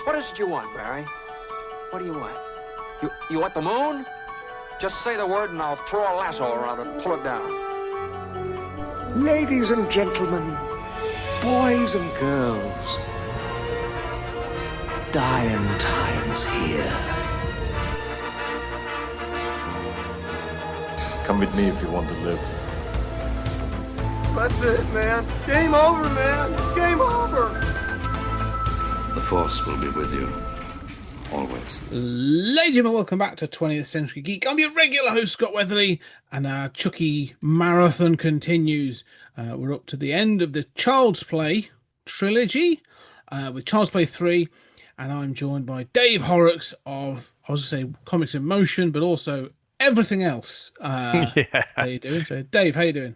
What is it you want, Barry? What do you want? You want the moon? Just say the word and I'll throw a lasso around it and pull it down. Ladies and gentlemen, boys and girls, dying times here. Come with me if you want to live. That's it, man. Game over, man. Game over. The Force will be with you, always. Ladies and gentlemen, welcome back to 20th Century Geek. I'm your regular host, Scott Weatherly, and our Chucky marathon continues. We're up to the end of the Child's Play trilogy with Child's Play 3, and I'm joined by Dave Horrocks of, I was going to say, Comics in Motion, but also everything else. Yeah. How you doing? So, Dave, how you doing?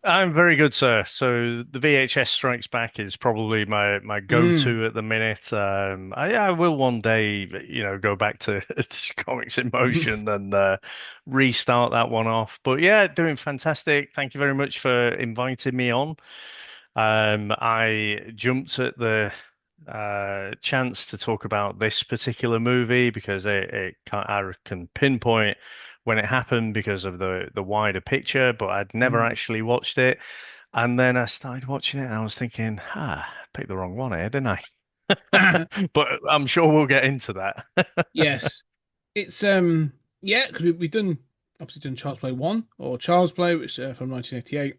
I'm very good, sir. So the VHS Strikes Back is probably my go-to at the minute. I will one day, go back to Comics in Motion and restart that one off. But yeah, doing fantastic. Thank you very much for inviting me on. I jumped at the chance to talk about this particular movie because I can pinpoint when it happened because of the wider picture, but I'd never actually watched it. And then I started watching it and I was thinking, I picked the wrong one here, didn't I? But I'm sure we'll get into that. Yes. It's yeah, because we've done Child's Play 1 or Child's Play, which from 1988,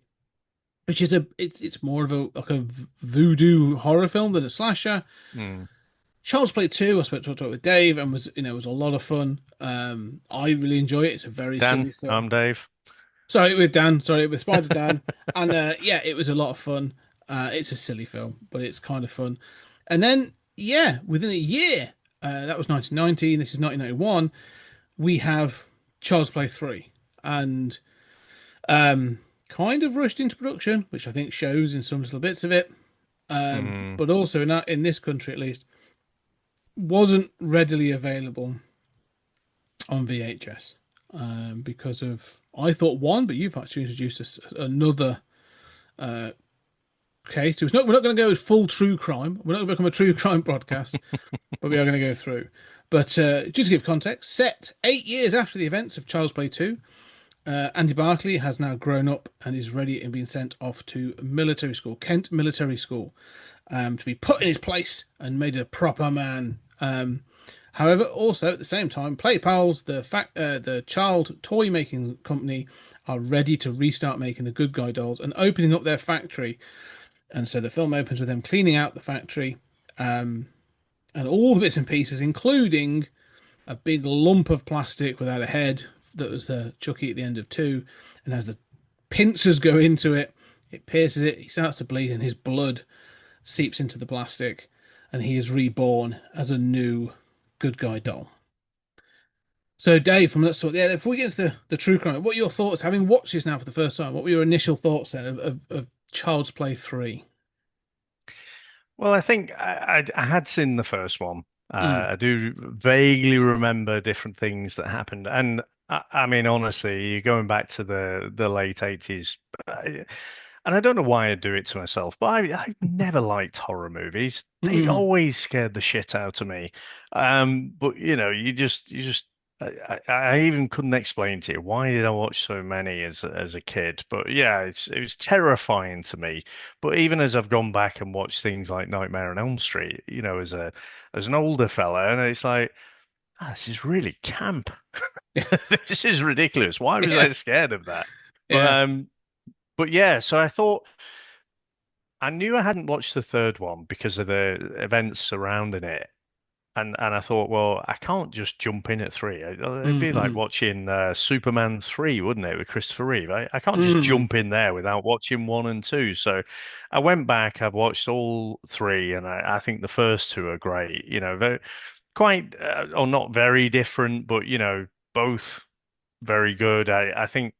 which is it's more of a voodoo horror film than a slasher. Child's Play 2, I spoke to talk with Dave, and was a lot of fun. I really enjoy it. It's a very silly Dan, film. I'm Dave. Sorry, with Spider Dan, and yeah, it was a lot of fun. It's a silly film, but it's kind of fun. And then within a year, that was 1990, and this is 1991. We have Child's Play 3, and kind of rushed into production, which I think shows in some little bits of it. But also in this country, at least, wasn't readily available on VHS because of, I thought, one, but you've actually introduced us another case. So we're not going to go full true crime. We're not going to become a true crime broadcast, but we are going to go through. But just to give context, set 8 years after the events of Child's Play 2, Andy Barclay has now grown up and is ready and being sent off to military school, Kent Military School, to be put in his place and made a proper man. However, also at the same time, Play Pals, the child toy making company, are ready to restart making the good guy dolls and opening up their factory. And so the film opens with them cleaning out the factory, and all the bits and pieces, including a big lump of plastic without a head that was Chucky at the end of 2. And as the pincers go into it, it pierces it, he starts to bleed, and his blood seeps into the plastic, and he is reborn as a new good guy doll. So, Dave, before we get into the true crime, what are your thoughts, having watched this now for the first time? What were your initial thoughts then of Child's Play 3? Well, I think I had seen the first one. I do vaguely remember different things that happened, and I mean, honestly, you're going back to the late 80s, and I don't know why I do it to myself, but I never liked horror movies. They always scared the shit out of me. But you just I even couldn't explain to you why did I watch so many as a kid. But yeah, it was terrifying to me. But even as I've gone back and watched things like Nightmare on Elm Street, as an older fella, and it's like, this is really camp. This is ridiculous. Why was I scared of that? Yeah. But yeah, so I thought I knew I hadn't watched the third one because of the events surrounding it. And I thought, well, I can't just jump in at 3. It'd be like watching Superman 3, wouldn't it, with Christopher Reeve? I can't just jump in there without watching 1 and 2. So I went back, I've watched all 3, and I think the first 2 are great. Very, quite, or not very different, but, both very good. I think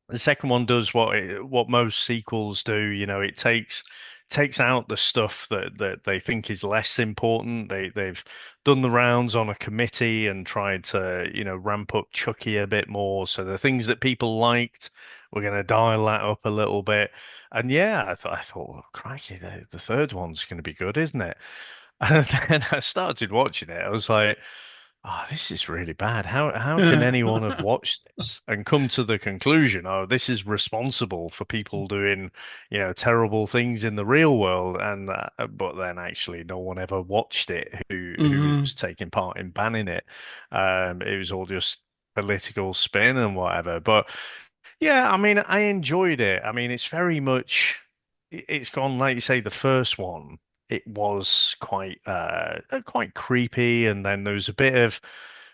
the second one does what most sequels do. It takes out the stuff that they think is less important. They've done the rounds on a committee and tried to ramp up Chucky a bit more. So the things that people liked, we're going to dial that up a little bit. And yeah, I thought, well, crikey, the third one's going to be good, isn't it? And then I started watching it. I was like, oh, this is really bad. How can anyone have watched this and come to the conclusion, oh, this is responsible for people doing, terrible things in the real world? And but then actually, no one ever watched it who Mm, was taking part in banning it. It was all just political spin and whatever. But yeah, I mean, I enjoyed it. I mean, it's very much, it's gone, like you say, the first one, it was quite creepy, and then there was a bit of,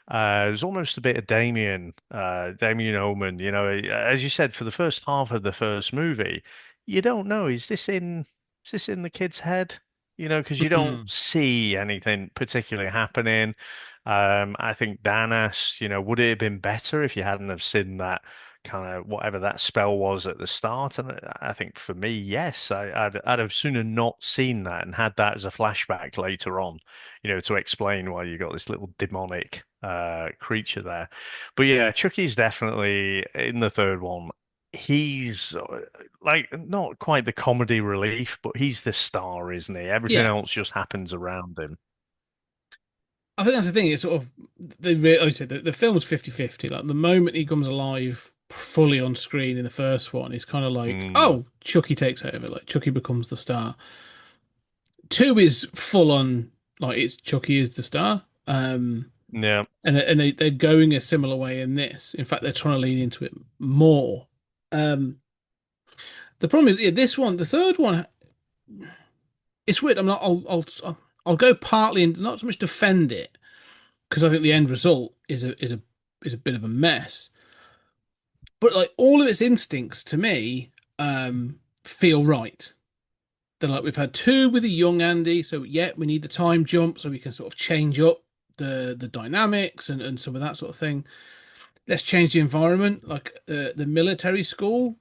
there's almost a bit of Damien Omen, as you said, for the first half of the first movie, you don't know, is this in the kid's head? Because you don't mm. see anything particularly happening. I think Danas, would it have been better if you hadn't have seen that kind of whatever that spell was at the start? And I think for me, yes, I'd have sooner not seen that and had that as a flashback later on, to explain why you got this little demonic creature there. But yeah, Chucky's definitely in the third one. He's like not quite the comedy relief, but he's the star, isn't he? Everything Yeah, else just happens around him. I think that's the thing. It's sort of like I said, the film's 50-50. Like the moment he comes alive fully on screen in the first one, it's kind of like, Mm, oh, Chucky takes over. Like Chucky becomes the star. Two is full on, like it's Chucky is the star. yeah. And they're going a similar way in this. In fact, they're trying to lean into it more. Um, the problem is, yeah, this one, the third one, it's weird. I'm not. I'll go partly and not so much defend it because I think the end result is a bit of a mess. But like all of its instincts to me feel right. They're like we've had two with a young Andy, so yeah, we need the time jump so we can sort of change up the dynamics and some of that sort of thing. Let's change the environment. Like the military school,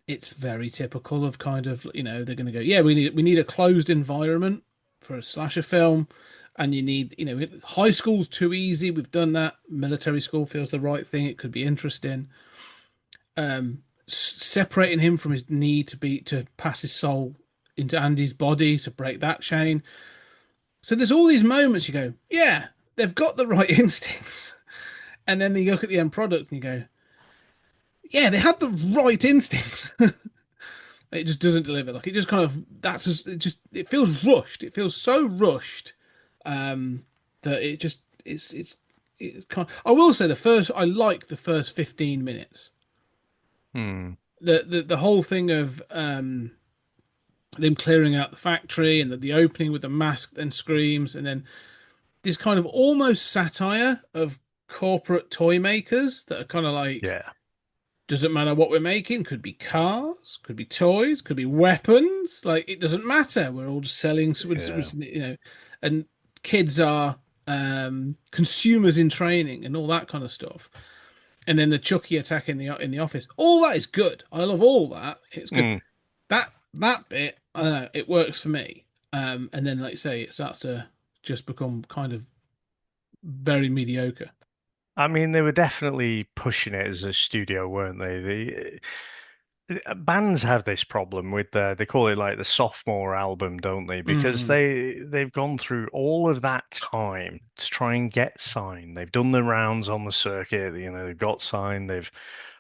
it's very typical of kind of they're going to go, yeah, we need a closed environment for a slasher film, and you need high school's too easy. We've done that. Military school feels the right thing. It could be interesting. Separating him from his need to pass his soul into Andy's body to break that chain. So there's all these moments you go, yeah, they've got the right instincts, and then you look at the end product and you go, yeah, they had the right instincts. It just doesn't deliver. Like it just kind of it feels rushed. It feels so rushed that it's kind I will say I like the first 15 minutes. Hmm. The whole thing of them clearing out the factory and the opening with the mask then screams and then this kind of almost satire of corporate toy makers that are kind of like Yeah. doesn't matter what we're making. Could be cars, could be toys, could be weapons. Like it doesn't matter. We're all just selling. Yeah. And kids are consumers in training and all that kind of stuff. And then the Chucky attack in the office. All that is good. I love all that. It's good. Mm. That bit, I don't know. It works for me. And then, like you say, it starts to just become kind of very mediocre. I mean, they were definitely pushing it as a studio, weren't they? Bands have this problem with they call it like the sophomore album, don't they? Because Mm, they've gone through all of that time to try and get signed. They've done the rounds on the circuit, they've got signed, they've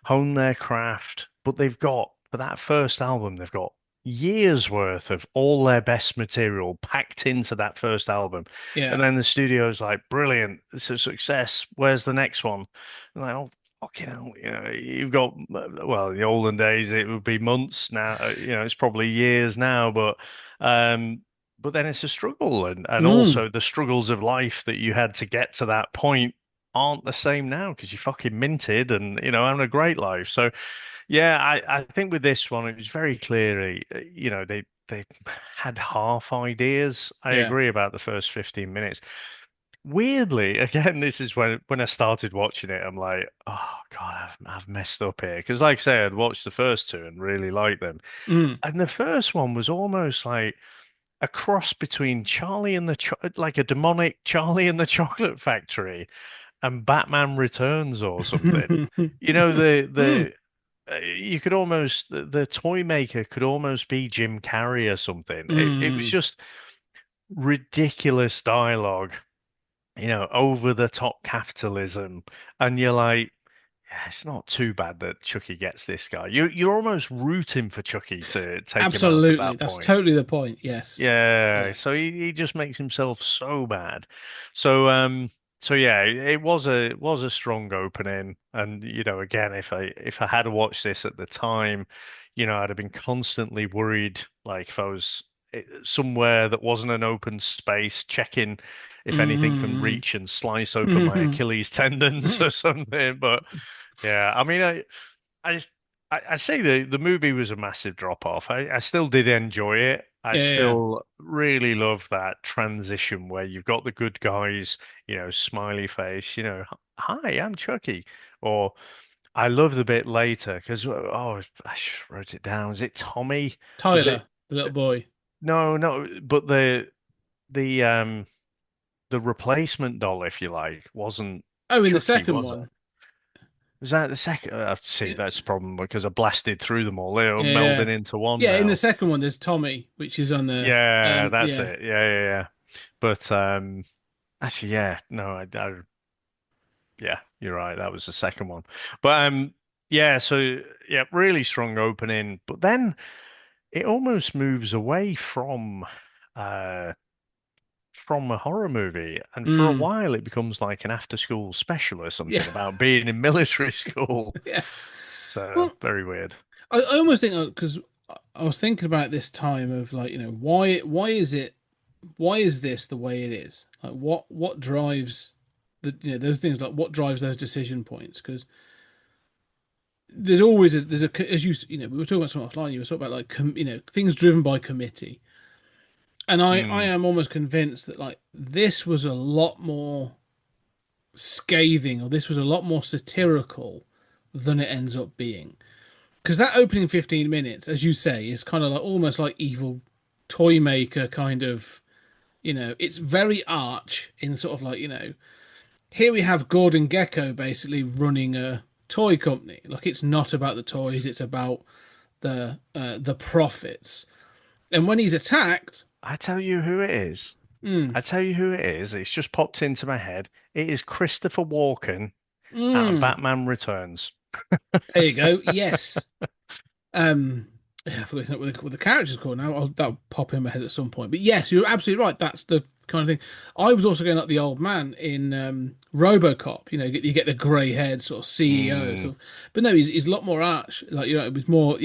honed their craft, but they've got for that first album, they've got years worth of all their best material packed into that first album. yeah. And then the studio's like, brilliant, it's a success. Where's the next one? And like, oh, fucking hell, you've got, well, in the olden days, it would be months now, it's probably years now, but then it's a struggle. And Mm, also the struggles of life that you had to get to that point aren't the same now because you fucking minted and, having a great life. So, yeah, I think with this one, it was very clearly, they had half ideas. I yeah. agree about the first 15 minutes. Weirdly, again, this is when I started watching it, I'm like, oh God, I've messed up here. Because like I say, I'd watched the first two and really liked them. Mm, And the first one was almost like a cross between like a demonic Charlie and the Chocolate Factory and Batman Returns or something. You know, mm, you could almost the toy maker could almost be Jim Carrey or something. It was mm. just ridiculous dialogue, over the top capitalism, and you're like, yeah, it's not too bad that Chucky gets this guy. You're almost rooting for Chucky to take him out at Absolutely. that That's point. totally the point. Yes. Yeah, Yeah. so he just makes himself so bad. So so yeah, it was a strong opening, and again, if I had watched this at the time, I'd have been constantly worried, like if I was somewhere that wasn't an open space, checking if anything can Mm-hmm. reach and slice open my Achilles tendons or something. But yeah, I mean, I just, I say the movie was a massive drop off. I still did enjoy it. I Yeah. still really love that transition where you've got the good guys, smiley face, hi, I'm Chucky. Or I love the bit later because, oh, wrote it down. Was it Tommy? Was it? Tyler, the little boy. No, no, but the the replacement doll, if you like, wasn't Oh, in the Chucky, second was it? one. Was that the second? See, Yeah. that's the problem because I blasted through them all. They were Yeah. melding into one Yeah, in the now. second one, there's Tommy, which is on the Yeah, that's yeah. it. Yeah, yeah, yeah. But actually, yeah, no, yeah, you're right. That was the second one. But yeah. So yeah, really strong opening. But then it almost moves away uh from a horror movie, and for a Mm, while it becomes like an after-school special or yeah. something about being in military school. Yeah. So Well, very weird. I almost think because I was thinking about this time of like, why is this the way it is? Like what drives those things, like what drives those decision points? Because there's always there's a, as we were talking about something offline, you were talking about like things driven by committee. And I Mm, am almost convinced that like this was a lot more scathing, or this was a lot more satirical than it ends up being. Because that opening 15 minutes, as you say, is kind of like almost like evil toy maker kind of, it's very arch in sort of like, here we have Gordon Gecko basically running a toy company. Like it's not about the toys, it's about the profits. And when he's attacked, I tell you who it is. mm, I tell you who it is. It's just popped into my head. It is Christopher Walken out of mm, Batman Returns. there you go. Yes. Um, yeah, I forgot what the character's called now. That'll pop in my head at some point. But yes, you're absolutely right. That's the kind of thing. I was also going like the old man in RoboCop. You get the grey-haired sort of CEO. Mm, But no, he's a lot more arch. Like it was more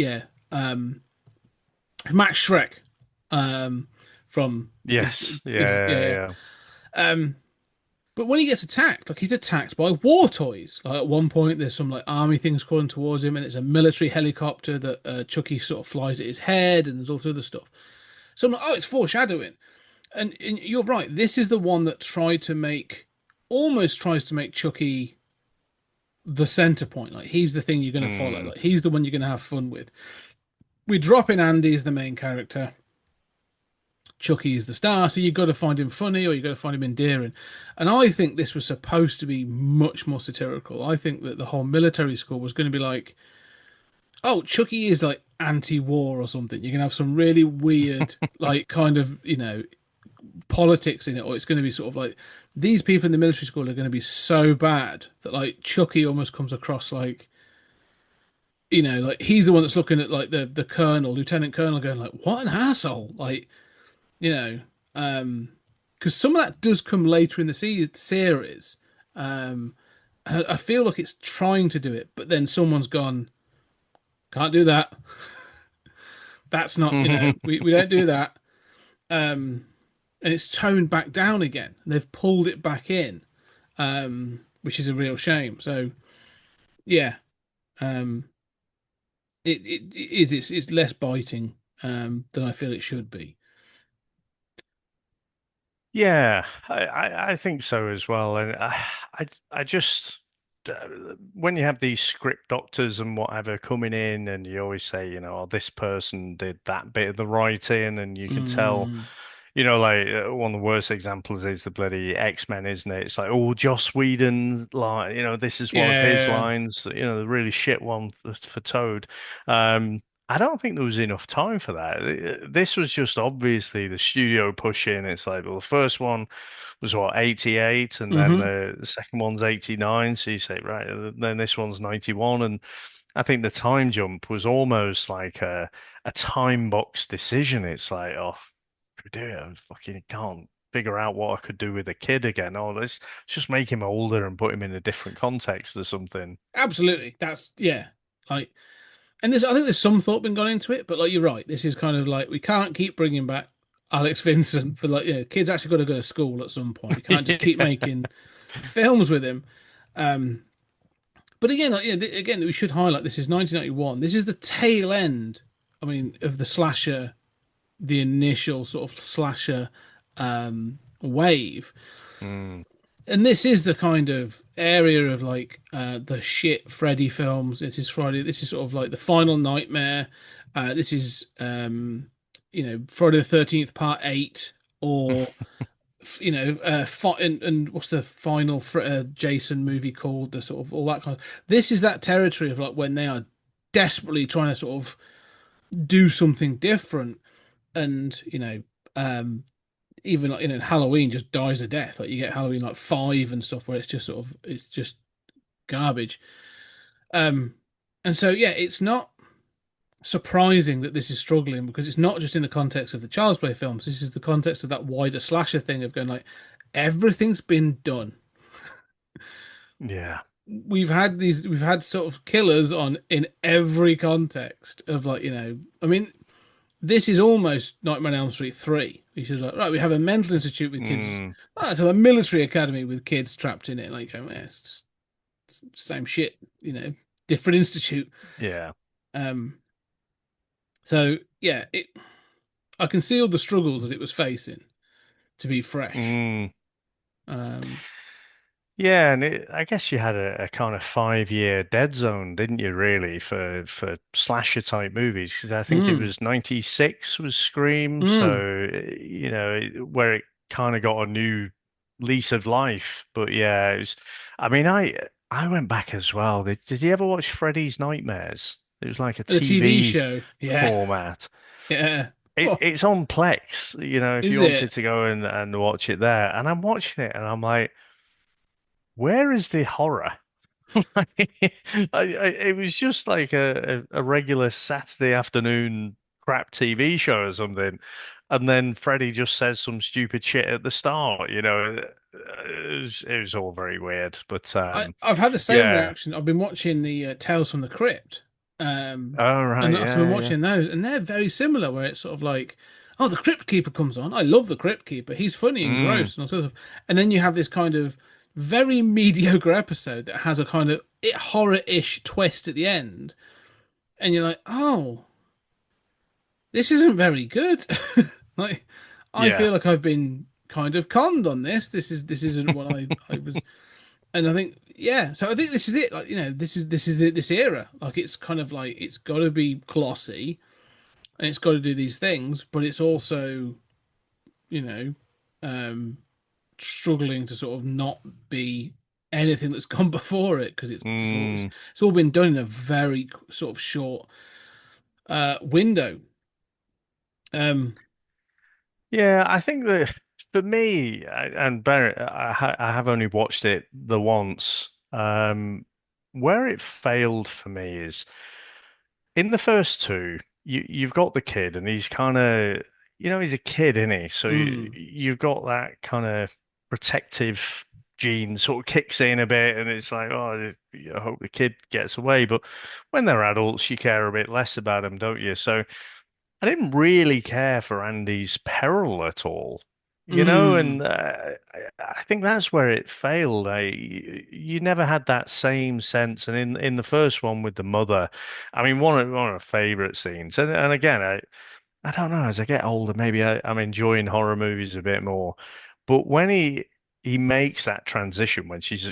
Max Shrek from yes. is Yeah, yeah. yeah. Um, but when he gets attacked, like he's attacked by war toys. Like at one point, there's some like army things calling towards him, and it's a military helicopter that Chucky sort of flies at his head, and there's all this other stuff. So I'm like, oh, it's foreshadowing. And you're right. This is the one that almost tries to make Chucky the center point. Like he's the thing you're going to follow. Mm, Like he's the one you're going to have fun with. We drop in Andy as the main character. Chucky is the star, so you've got to find him funny or you've got to find him endearing. And I think this was supposed to be much more satirical. I think that the whole military school was going to be like, oh, Chucky is like anti-war or something. You're going to have some really weird, like, kind of, politics in it, or it's going to be sort of like these people in the military school are going to be so bad that like Chucky almost comes across like, like he's the one that's looking at like the colonel, lieutenant colonel, going like, what an asshole, like you know, because some of that does come later in the series. I feel like it's trying to do it, but then someone's gone, can't do that. That's not, mm. we don't do that. And it's toned back down again. They've pulled it back in, which is a real shame. So, yeah, um, it is. It's less biting than I feel it should be. Yeah, I think so as well. And I just uh, when you have these script doctors and whatever coming in, and you always say, oh, this person did that bit of the writing, and you can tell, Mm, like one of the worst examples is the bloody X-Men, isn't it? It's like, oh, Joss Whedon's line, this is one of his yeah. lines, the really shit one for Toad. Um, I don't think there was enough time for that. This was just obviously the studio pushing. It's like, well, the first one was what, 88, and then Hmm. the second one's 89. So you say, right, then this one's 91. And I think the time jump was almost like a time box decision. It's like, oh, if we do it, I fucking can't figure out what I could do with a kid again. Oh, let's just make him older and put him in a different context or something. Absolutely. That's yeah. Like, and I think there's some thought been gone into it, but like you're right. This is kind of like we can't keep bringing back Alex Vincent for like kids actually got to go to school at some point. We can't just keep Yeah. making films with him. Um, but again, like, again, we should highlight this is 1991. This is the tail end. I mean, of the slasher, the initial sort of slasher wave. Mm. And this is the kind of area of like the shit Freddy films. This is Friday. This is sort of like the Final Nightmare. This is Friday the 13th Part 8, or and what's the final Jason movie called? The sort of all that kind of. This is that territory of like when they are desperately trying to sort of do something different, and even like Halloween just dies a death. Like you get Halloween like 5 and stuff where it's just sort of it's just garbage. Um, and so yeah, it's not surprising that this is struggling because it's not just in the context of the Child's Play films. This is the context of that wider slasher thing of going like everything's been done. Yeah. We've had sort of killers on in every context of like I mean this is almost Nightmare on Elm Street 3. Which is like, right, we have a mental institute with kids. Mm. Oh, it's a military academy with kids trapped in it. Like, it's just it's the same shit, different institute. Yeah. Um, so yeah, I can see all the struggles that it was facing to be fresh. Mm. Um, Yeah, and I guess you had a kind of 5 year dead zone, didn't you, really, for slasher type movies? Because I think it mm, was 96 was Scream, mm. so where it kind of got a new lease of life. But yeah, I mean, I went back as well. Did you ever watch Freddy's Nightmares? It was like a The TV TV show, yeah, format. yeah. It, Oh, it's on Plex, if is you wanted it? to go and watch it there. And I'm watching it and I'm like, where is the horror? It was just like a regular Saturday afternoon crap TV show or something. And then Freddie just says some stupid shit at the start, it was all very weird. But I've had the same yeah. reaction. I've been watching the Tales from the Crypt, Oh, right. and I've been Yeah, yeah. watching those, and they're very similar. Where it's sort of like, oh, the Crypt Keeper comes on. I love the Crypt Keeper. He's funny and Mm, gross and all sorts of. And then you have this kind of very mediocre episode that has a kind of horror-ish twist at the end, and you're like, oh, this isn't very good. Like, I yeah. feel like I've been kind of conned on this. This isn't what I was. And I think yeah, so I think this is it. Like this is it, this era. Like it's kind of like it's got to be glossy and it's got to do these things, but it's also you know um struggling to sort of not be anything that's gone before it because Mm. it's all been done in a very sort of short window. Um, Yeah, I think that for me, and Barrett, I have only watched it the once. Where it failed for me is in the first two, you've got the kid, and he's kind of, he's a kid, isn't he? So mm, you've got that kind of protective gene sort of kicks in a bit, and it's like, oh, I hope the kid gets away. But when they're adults, you care a bit less about them, don't you? So. I didn't really care for Andy's peril at all, mm, and I think that's where it failed. You never had that same sense, and in the first one with the mother, I mean, one of the favorite scenes, and again, I don't know. As I get older, maybe I'm enjoying horror movies a bit more. But when he makes that transition when she's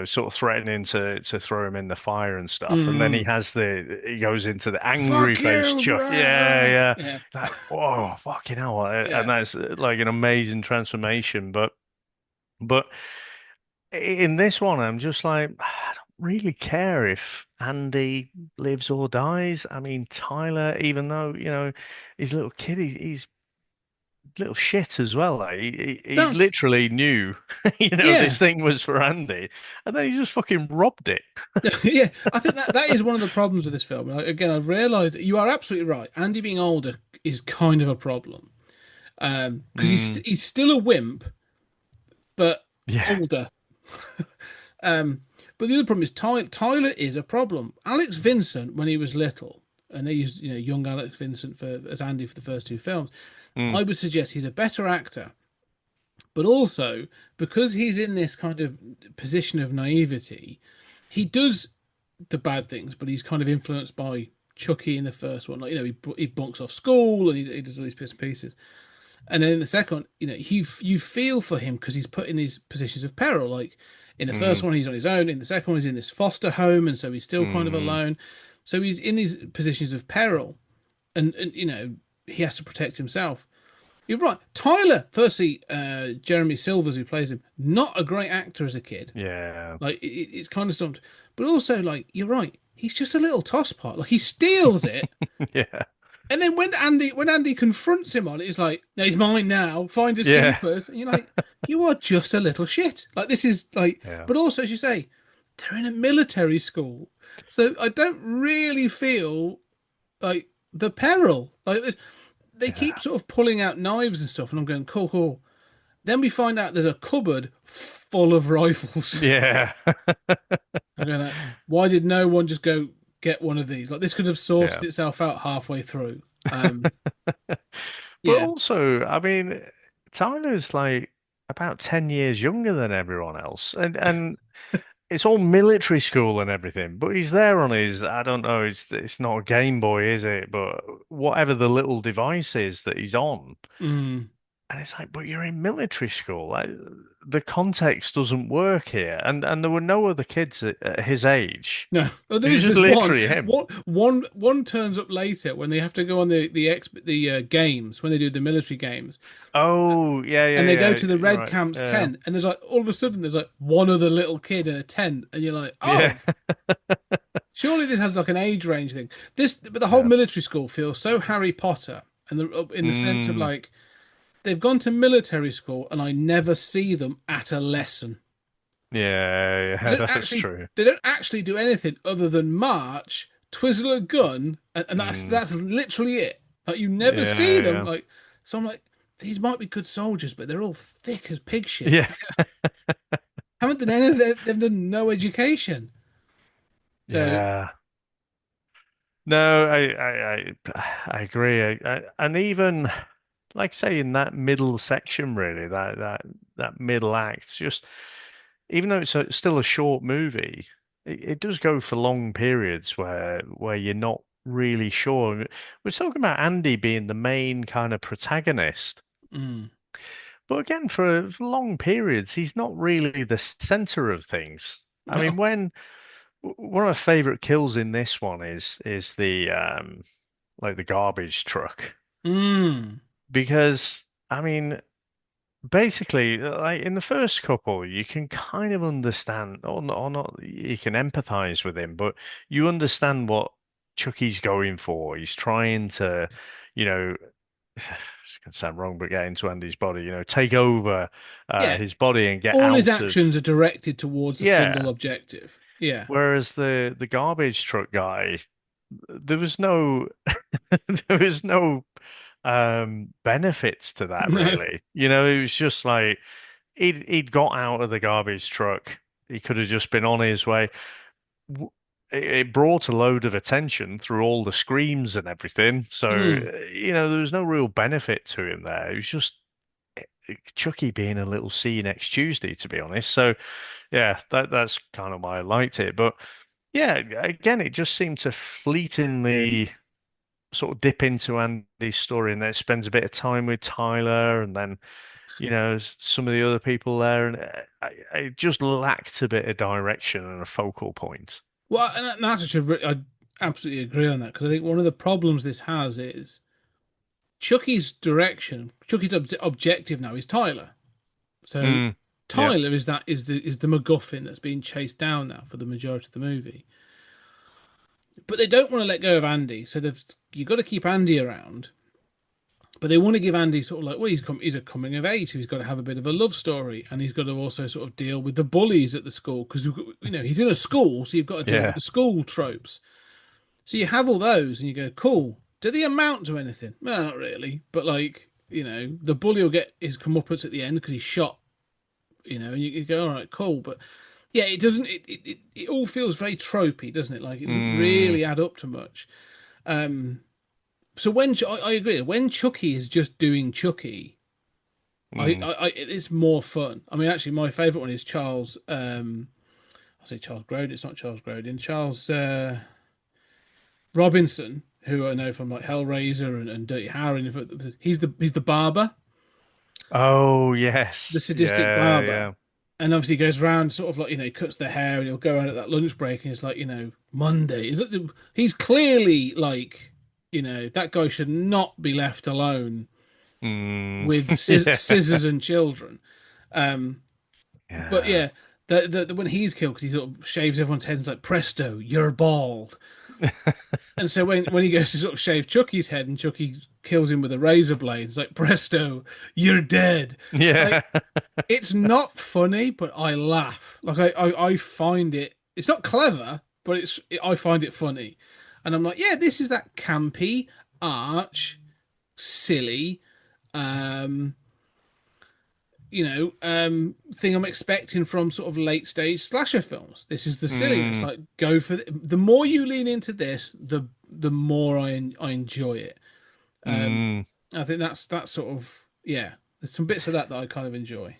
sort of threatening to throw him in the fire and stuff, and then mm. he goes into the angry Fuck face you, Chuck. Yeah, bro. yeah. Yeah, Like, whoa, fucking hell! And yeah. that's like an amazing transformation. But in this one, I'm just like. really care if Andy lives or dies. I mean, Tyler, even though, he's a little kid, he's little shit as well. Like, he That's literally knew, this yeah. thing was for Andy, and then he just fucking robbed it. Yeah, I think that is one of the problems with this film. Like, again, I've realised that you are absolutely right. Andy being older is kind of a problem because Mm, he's still a wimp, but yeah. older. Um, but the other problem is Tyler is a problem. Alex Vincent, when he was little, and they used young Alex Vincent for as Andy for the first two films, Mm, I would suggest he's a better actor. But also because he's in this kind of position of naivety, he does the bad things, but he's kind of influenced by Chucky in the first one. Like he bunks off school and he does all these bits and pieces. And then in the second one, you feel for him because he's put in these positions of peril. Like in the first mm, one, he's on his own. In the second one, he's in this foster home, and so he's still kind of mm, alone. So he's in these positions of peril, and he has to protect himself. You're right, Tyler. Firstly, Jeremy Silvers, who plays him, not a great actor as a kid. yeah. Like it's kind of stumped, but also like you're right. He's just a little tosspot. Like he steals it, Yeah. and then when Andy confronts him on it, he's like, "No, he's mine now. Find his Yeah. keepers." And you're like, "You are just a little shit." Like this is like, Yeah. but also as you say, they're in a military school, so I don't really feel like the peril. Like they Yeah. keep sort of pulling out knives and stuff, and I'm going, "Cool, cool." Then we find out there's a cupboard full of rifles. Yeah. I'm going like, why did no one just go get one of these? Like this could have sorted Yeah. itself out halfway through. Um, But yeah, also, I mean, Tyler's like about 10 years younger than everyone else. And it's all military school and everything, but he's there on his, I don't know, it's not a Game Boy, is it? But whatever the little device is that he's on. mm, And it's like, but you're in military school. Like, the context doesn't work here. And there were no other kids at his age. no. Oh, It was just there's one. literally him. One turns up later when they have to go on the games when they do the military games, Oh, yeah, and they go yeah, to the yeah. Red Right. Camp's Yeah. tent, and there's like all of a sudden there's like one other little kid in a tent, and you're like, Yeah. oh, surely this has like an age range thing. But the whole Yeah. military school feels so Harry Potter, and in the sense of Mm, like they've gone to military school, and I never see them at a lesson. yeah, They yeah, don't that's actually true. they don't actually do anything other than march, twizzle a gun, and that's Mm, that's literally it. Like you never see yeah, them. yeah. Like so, I'm like these might be good soldiers, but they're all thick as pig shit. Yeah. Haven't done anything. They've done no education. So Yeah. No, I agree. And even like say in that middle section, really, that middle act, just even though still a short movie, it does go for long periods where you're not really sure. We're talking about Andy being the main kind of protagonist, mm, but again, for long periods, he's not really the center of things. I mean, no, when one of my favorite kills in this one is the like the garbage truck mm, because I mean basically like in the first couple you can kind of understand or not you can empathize with him but you understand what Chucky's going for. He's trying to, you know, it's gonna sound wrong, but get into Andy's body, take over yeah. his body and get All his out of actions are directed towards a single yeah. objective. Yeah. Whereas the garbage truck guy, there was no there was no benefits to that No. really. It was just like he'd got out of the garbage truck. He could have just been on his way. W- it brought a load of attention through all the screams and everything. So, Mm. there was no real benefit to him there. It was just Chucky being a little see you next Tuesday, to be honest. So, yeah, that's kind of why I liked it. But yeah, again, it just seemed to fleetingly sort of dip into Andy's story and then it spends a bit of time with Tyler and then, some of the other people there. And I just lacked a bit of direction and a focal point. Well, and that's I absolutely agree on that because I think one of the problems this has is Chucky's direction. Chucky's objective now is Tyler. So Mm, Yeah. Tyler is the MacGuffin that's being chased down now for the majority of the movie. But they don't want to let go of Andy, so they've you've got to keep Andy around. But they want to give Andy sort of like, well, he's a coming of age, so he's got to have a bit of a love story, and he's got to also sort of deal with the bullies at the school because he's in a school, so you've got to deal with Yeah. the school tropes. So you have all those, and you go, cool. Do they amount to anything? Well, not really, but like the bully will get his comeuppance at the end because he's shot. And you go, all right, cool, but yeah, it doesn't. It all feels very tropey, doesn't it? Like it doesn't Mm, really add up to much. So I agree, when Chucky is just doing Chucky, mm. it's more fun. I mean, actually, my favourite one is Charles. I say Charles Grodin. It's not Charles Grodin. Charles Robinson, who I know from like Hellraiser and Dirty Harry. He's the barber, Oh, the yes. sadistic Yeah, barber, yeah. and obviously he goes around sort of like he cuts their hair and he'll go around at that lunch break and it's like Monday. He's clearly like that guy should not be left alone Mm, with yeah. scissors and children. Um, but Yeah. yeah, the when he's killed because he sort of shaves everyone's head and it's like presto, you're bald. And so when he goes to sort of shave Chucky's head and Chucky kills him with a razor blade, it's like presto, you're dead. Yeah. Like it's not funny, but I laugh. Like I find it. It's not clever, but I find it funny, and I'm like, yeah, this is that campy, arch, silly, um, thing I'm expecting from sort of late stage slasher films. This is the silliness. Mm, Like, go for the more you lean into this, the more I enjoy it. mm. I think that's sort of yeah. There's some bits of that I kind of enjoy.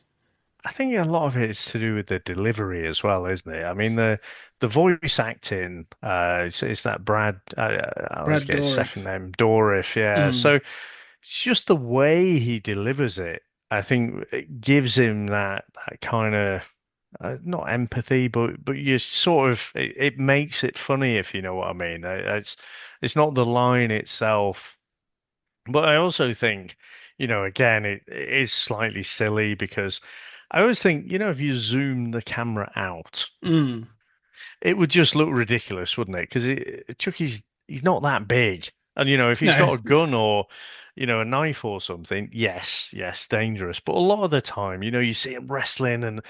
I think a lot of it is to do with the delivery as well, isn't it? I mean, the voice acting, it's that Brad, I always Brad get his second Dourif. name, Dorif, yeah. Mm. So it's just the way he delivers it. I think it gives him that kind of not empathy, but you sort of it makes it funny if you know what I mean. It's not the line itself, but I also think, again, it is slightly silly because I always think, if you zoom the camera out, Mm. it would just look ridiculous, wouldn't it? Because Chucky's he's not that big, and if he's No. got a gun or a knife or something, yes, dangerous. But a lot of the time, you see him wrestling, and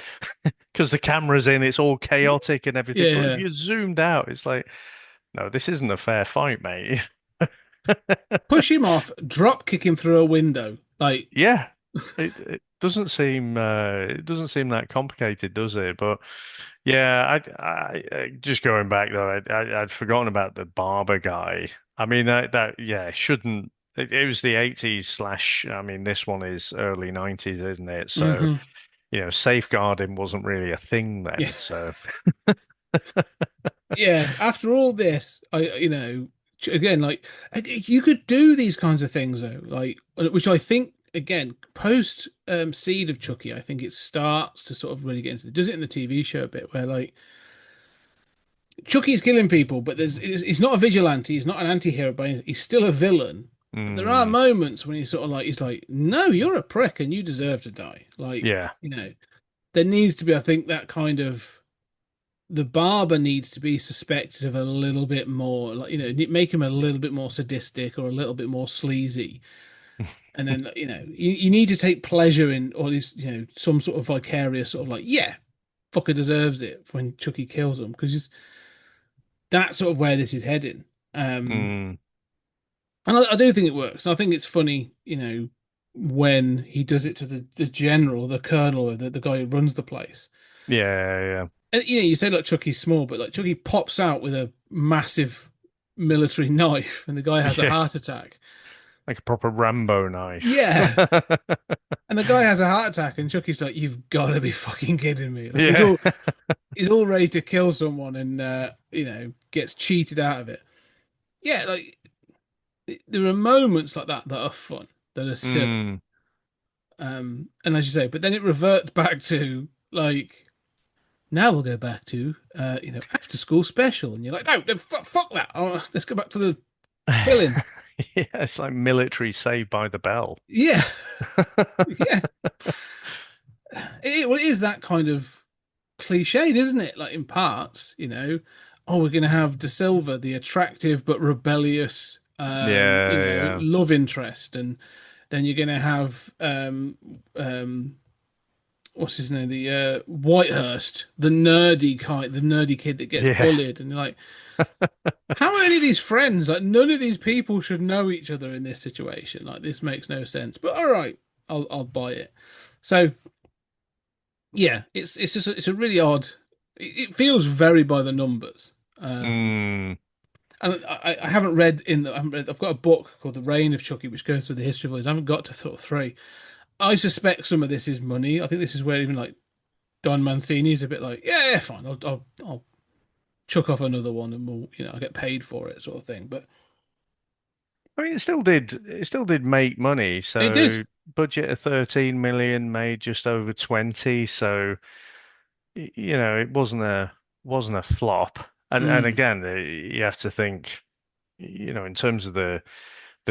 because the camera's in, it's all chaotic and everything. But if Yeah. you're zoomed out, it's like, no, this isn't a fair fight, mate. Push him off, drop kick him through a window. Like, Yeah, it doesn't seem that complicated, does it? But yeah, just going back though, I'd forgotten about the barber guy. I mean that yeah shouldn't. It was the 80s slash. I mean, this one is early 90s, isn't it? So hmm safeguarding wasn't really a thing yeah. then. So Yeah. After all this, again, like, you could do these kinds of things though, like, which I think, again, post Seed of Chucky, I think it starts to sort of really get into does it in the TV show a bit where like Chucky's killing people, but he's not a vigilante. He's not an anti-hero, but he's still a villain. But there are mm, moments when he's like, no, you're a prick and you deserve to die. Like, yeah, there needs to be, I think, that kind of the barber needs to be suspected of a little bit more, like, make him a little bit more sadistic or a little bit more sleazy. And then, you need to take pleasure in, or at least, some sort of vicarious sort of like, yeah, fucker deserves it when Chucky kills him because that's sort of where this is heading. mm, And I do think it works. I think it's funny, when he does it to the general, the colonel, the guy who runs the place. yeah, And you say like Chucky's small, but like Chucky pops out with a massive military knife, and the guy has a yeah, heart attack. like a proper Rambo knife. Yeah, and the guy has a heart attack, and Chucky's like, "You've got to be fucking kidding me!" Like Yeah. he's all ready to kill someone, and gets cheated out of it. Yeah, like there are moments like that are fun, that are silly. Mm. And as you say, but then it reverts back to like now we'll go back to after school special, and you're like, no, fuck that. Oh, let's go back to the killing. Yeah, it's like military Saved by the Bell. Yeah, yeah. Well, it is that kind of cliched, isn't it? Like in parts, oh, we're going to have De Silva, the attractive but rebellious, Yeah, yeah. love interest, and then you're going to have what's his name, the Whitehurst, the nerdy kid that gets Yeah. bullied, and you're like, how are any of these friends? Like, none of these people should know each other in this situation. Like, this makes no sense. But all right, I'll buy it. So yeah, it's just it's a really odd. It feels very by the numbers. Mm. And I haven't read I've got a book called The Reign of Chucky, which goes through the history of all these. I haven't got to sort of three. I suspect some of this is money. I think this is where even like Don Mancini is a bit like, yeah, fine, I'll chuck off another one and we'll, I'll get paid for it, sort of thing. But I mean, it still did make money. it did. So budget of 13 million, made just over 20. So it wasn't a flop. And Mm, again, you have to think, in terms of the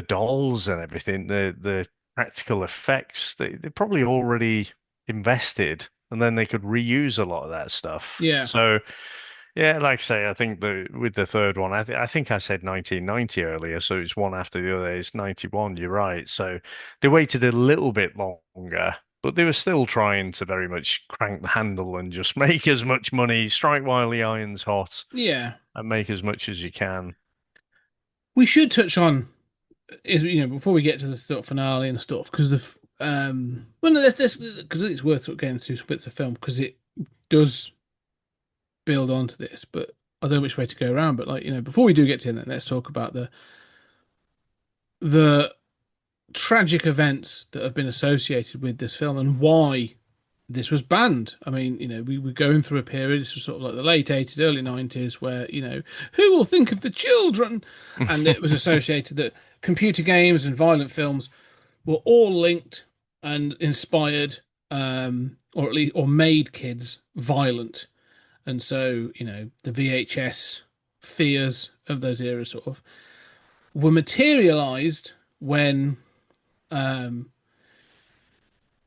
dolls and everything, the practical effects, they probably already invested, and then they could reuse a lot of that stuff. yeah, So yeah, like I say, I think with the third one, I think I said 1990 earlier, so it's one after the other. It's 91. You're right. So they waited a little bit longer, but they were still trying to very much crank the handle and just make as much money, strike while the iron's hot, yeah. and make as much as you can. We should touch on is before we get to the sort of finale and stuff because well, no, this because it's worth sort of getting through some bits of film because it does build onto this, but I don't know which way to go around. But like before we do get to that, let's talk about the tragic events that have been associated with this film and why this was banned. I mean, we were going through a period, this was sort of like the late 80s, early 90s, where, who will think of the children? And it was associated that computer games and violent films were all linked and inspired, or at least, or made kids violent. And so, the VHS fears of those eras sort of were materialized when um,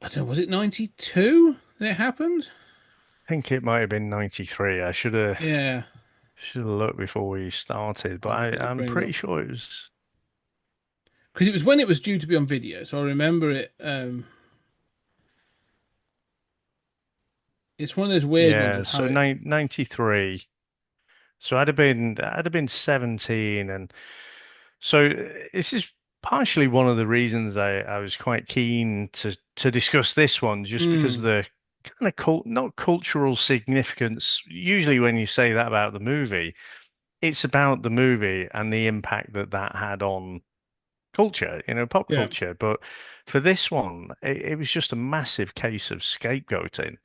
I don't know, was it 92 that it happened? think it might have been 93. I should have Yeah, should have looked before we started, but I'll I'm bring it pretty up sure it was. because it was when it was due to be on video. So I remember it. It's one of those weird ones Yeah, of how so it. 93. So I'd have been 17, and so this is partially one of the reasons I was quite keen to discuss this one, just because of Mm, the kind of not cultural significance. Usually, when you say that about the movie, it's about the movie and the impact that that had on culture, pop yeah. culture. But for this one, it was just a massive case of scapegoating.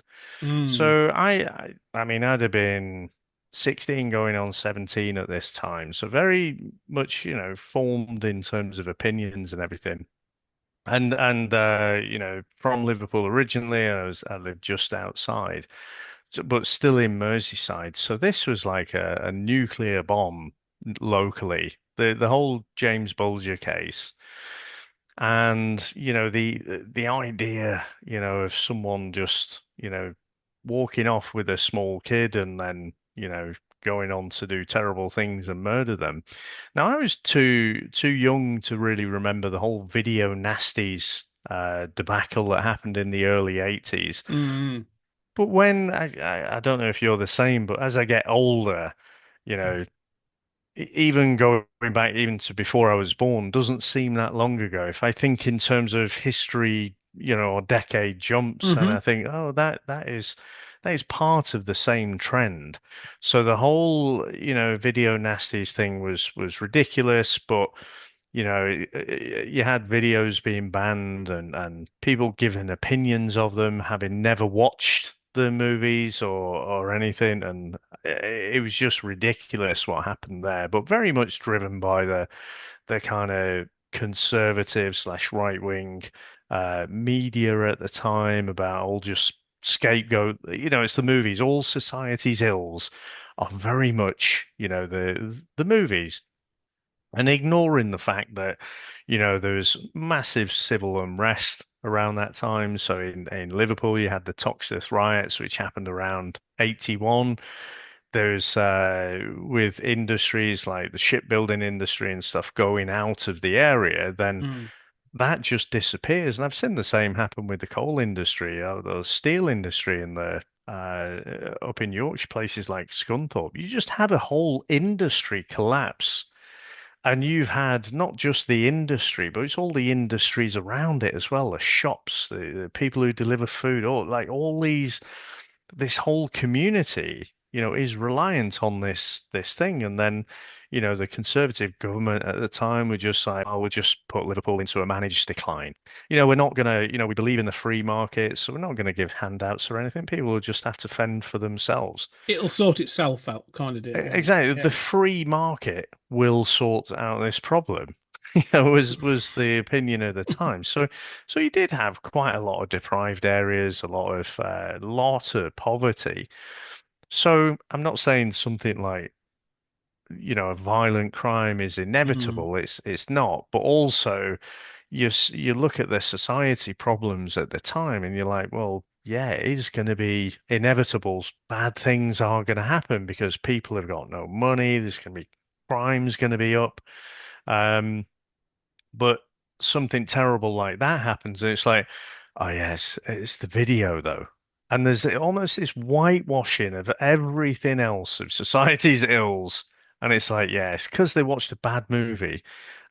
Mm, So I mean, I'd have been 16 going on 17 at this time. So very much, formed in terms of opinions and everything. And from Liverpool originally, I lived just outside, but still in Merseyside. So this was like a nuclear bomb locally. The whole James Bulger case. And, the idea, of someone just, walking off with a small kid and then, going on to do terrible things and murder them. Now, I was too young to really remember the whole video nasties debacle that happened in the early 80s. mm, But when I don't know if you're the same, but as I get older, you know, even going back even to before I was born doesn't seem that long ago. If I think in terms of history, or decade jumps, and mm-hmm. I think, oh, that is part of the same trend. So the whole, video nasties thing was ridiculous, but you had videos being banned and people giving opinions of them, having never watched the movies or anything, and it was just ridiculous what happened there. But very much driven by the kind of conservative slash right wing media at the time about all just scapegoat. It's the movies. All society's ills are very much, the movies. and ignoring the fact that, there was massive civil unrest around that time. So in Liverpool, you had the Toxteth riots, which happened around 81. There's with industries like the shipbuilding industry and stuff going out of the area, then Mm. that just disappears. And I've seen the same happen with the coal industry, the steel industry, and the up in Yorkshire, places like Scunthorpe. You just had a whole industry collapse, and you've had not just the industry, but it's all the industries around it as well, the shops, the people who deliver food, all these, this whole community, is reliant on this thing. And then, the Conservative government at the time were just like, oh, we'll just put Liverpool into a managed decline. We're not gonna, we believe in the free market, so we're not gonna give handouts or anything. People will just have to fend for themselves. It'll sort itself out, kind of deal, won't it? Exactly. The Yeah. free market will sort out this problem. Was the opinion at the time. So you did have quite a lot of deprived areas, a lot of poverty. So I'm not saying something like, a violent crime is Mm. inevitable. It's not. But also, you look at the society problems at the time, and you're like, well, yeah, it is going to be inevitable. Bad things are going to happen because people have got no money. There's going to be crime's going to be up. Um, but something terrible like that happens, and it's like, oh yes, it's the video though. And there's almost this whitewashing of everything else of society's ills. And it's like, yeah, it's because they watched a bad movie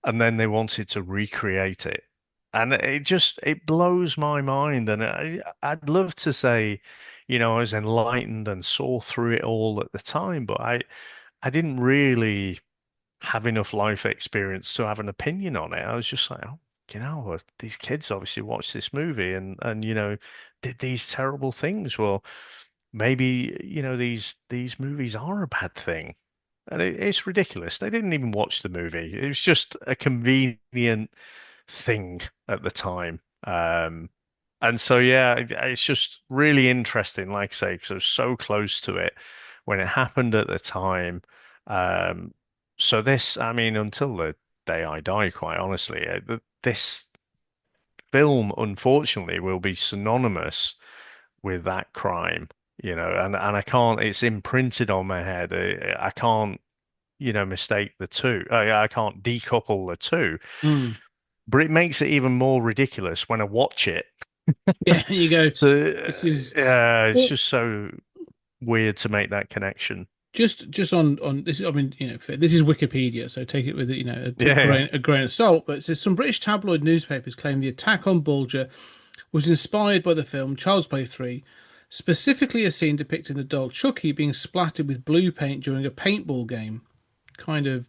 and then they wanted to recreate it. And it blows my mind. And I'd love to say, I was enlightened and saw through it all at the time, but I didn't really have enough life experience to have an opinion on it. I was just like, oh, these kids obviously watched this movie and did these terrible things. Well, maybe these movies are a bad thing, and it's ridiculous. They didn't even watch the movie. It was just a convenient thing at the time. And so yeah, it's just really interesting, like I say, because I was so close to it when it happened at the time. Um, so this, I mean, until the day I die, quite honestly, this film, unfortunately, will be synonymous with that crime, and I can't, it's imprinted on my head. I can't, mistake the two. I can't decouple the two, Mm. but it makes it even more ridiculous when I watch it. Yeah, you go. So, This is it's well, just so weird to make that connection. just on this. I mean, this is Wikipedia, so take it with a Yeah, yeah. grain of salt. But it says some British tabloid newspapers claim the attack on Bulger was inspired by the film Child's Play 3, specifically a scene depicting the doll Chucky being splattered with blue paint during a paintball game. Kind of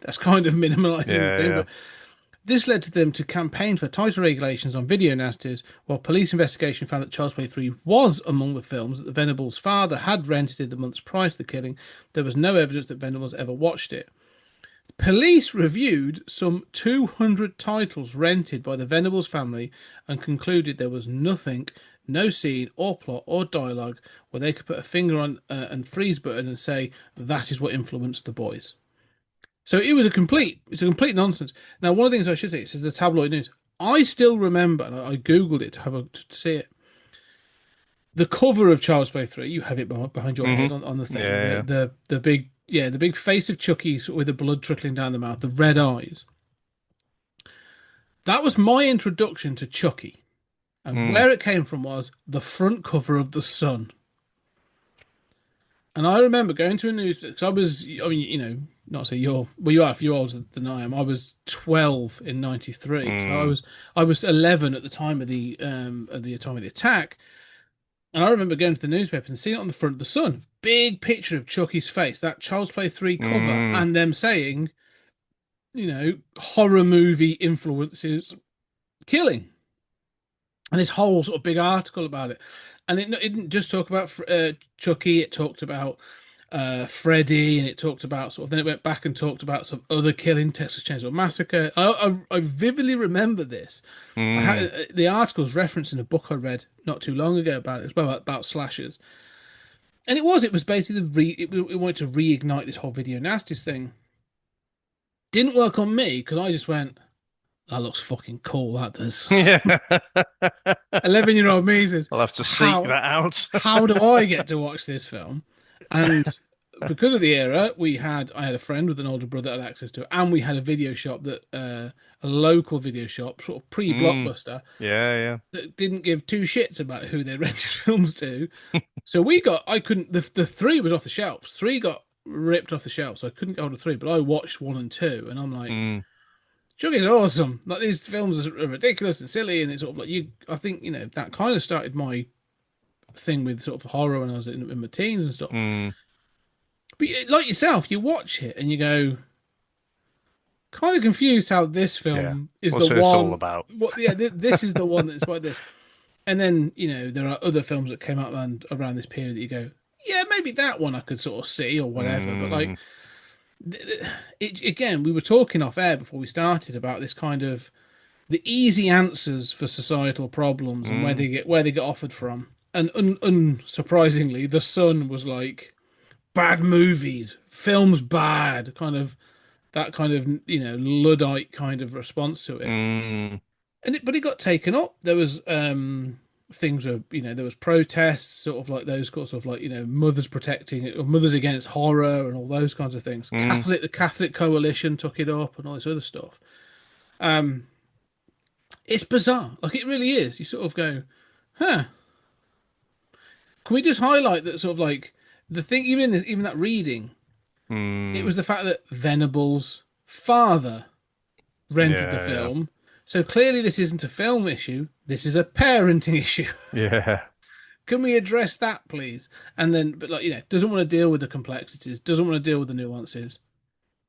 that's kind of minimalizing the Yeah, thing, yeah. but this led to them to campaign for tighter regulations on video nasties, while police investigation found that Child's Play 3 was among the films that the Venables' father had rented in the months prior to the killing. There was no evidence that Venables ever watched it. Police reviewed some 200 titles rented by the Venables family and concluded there was nothing, no scene or plot or dialogue where they could put a finger on and freeze button and say that is what influenced the boys. So it's a complete nonsense. Now, one of the things I should say, it says the tabloid news. I still remember, and I googled it to see it. The cover of Child's Play 3, you have it behind your Hmm. head on the thing. Yeah, yeah. The big the big face of Chucky with the blood trickling down the mouth, the red eyes. That was my introduction to Chucky, and Mm, where it came from was the front cover of the Sun. And I remember going to a news because I mean, not to say you are if you're older than I am. I was 12 in '93, so mm, I was 11 at the time of the time of the attack. And I remember going to the newspaper and seeing it on the front of the Sun, big picture of Chucky's face, that Child's Play 3 cover, mm. and them saying, horror movie influences killing, and this whole sort of big article about it. And it didn't just talk about Chucky; it talked about Freddy, and it talked about then it went back and talked about some other killing, Texas Chainsaw Massacre. I vividly remember this. I Mm. had the articles referenced in a book I read not too long ago about it. It was about slashers, and it was basically it wanted to reignite this whole video nasties thing. Didn't work on me because I just went, that looks fucking cool, that does. Yeah. 11-year-old me says, I'll have to seek how that out. how do I get to watch this film? And because of the era, I had a friend with an older brother that had access to it, and we had a video shop a local video shop, sort of Mm, pre-blockbuster, yeah, that didn't give two shits about who they rented films to. So I couldn't, the three was off the shelves. Three got ripped off the shelves, so I couldn't go to three, but I watched one and two, and I'm like, yeah. Chucky's awesome. Like, these films are ridiculous and silly, and it's sort of like I think, that kind of started my thing with sort of horror when I was in my teens and stuff. Mm, But like yourself, you watch it and you go, kind of confused how this yeah. film is the What's this all one. about? What? Yeah, this is the one that inspired this. And then there are other films that came out around this period that you go, yeah, maybe that one I could sort of see or whatever. But like, Mm, again, we were talking off air before we started about this kind of the easy answers for societal problems and mm, where they get offered from. And unsurprisingly, The Sun was like bad movies, films bad, kind of that kind of Luddite kind of response to it. mm, But it got taken up. There was things were there was protests, sort of like those sorts of like mothers protecting it or mothers against horror and all those kinds of things. mm. The Catholic Coalition took it up and all this other stuff. Um, it's bizarre, like it really is. You sort of go, huh? Can we just highlight that sort of like the thing, even that reading? It Mm, was the fact that Venable's father rented the yeah, yeah, film. So clearly, this isn't a film issue. This is a parenting issue. yeah, Can we address that, please? And then, but like, doesn't want to deal with the complexities, doesn't want to deal with the nuances.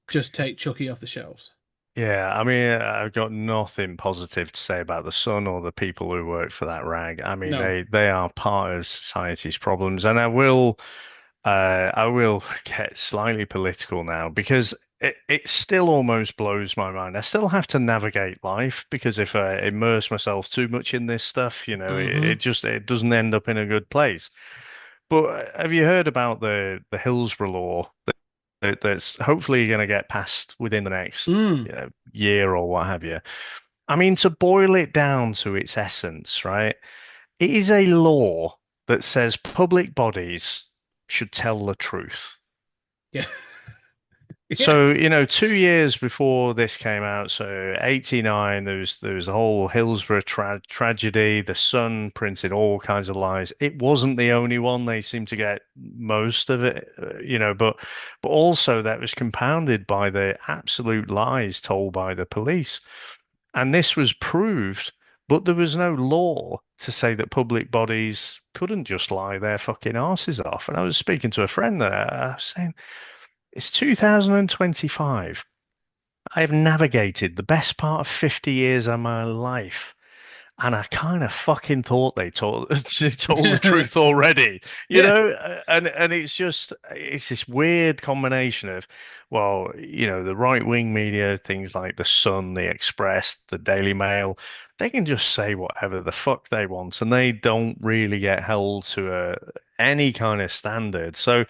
Just take Chucky off the shelves. yeah. I mean, I've got nothing positive to say about the Sun or the people who work for that rag. I mean, No. they are part of society's problems, and I will get slightly political now because it still almost blows my mind. I still have to navigate life because if I immerse myself too much in this stuff, Mm-hmm. it doesn't end up in a good place. But have you heard about the Hillsborough law that's hopefully going to get passed within the next Mm. year or what have you? I mean, to boil it down to its essence, right? It is a law that says public bodies should tell the truth. Yeah. Yeah. So, 2 years before this came out, so 89, there was the whole Hillsborough tragedy. The Sun printed all kinds of lies. It wasn't the only one. They seemed to get most of it, but also that was compounded by the absolute lies told by the police. And this was proved, but there was no law to say that public bodies couldn't just lie their fucking asses off. And I was speaking to a friend there, I was saying, it's 2025. I have navigated the best part of 50 years of my life. And I kind of fucking thought they told told the truth already, Yeah. and it's this weird combination of, well, the right wing media, things like the Sun, the Express, the Daily Mail, they can just say whatever the fuck they want, and they don't really get held to any kind of standard. So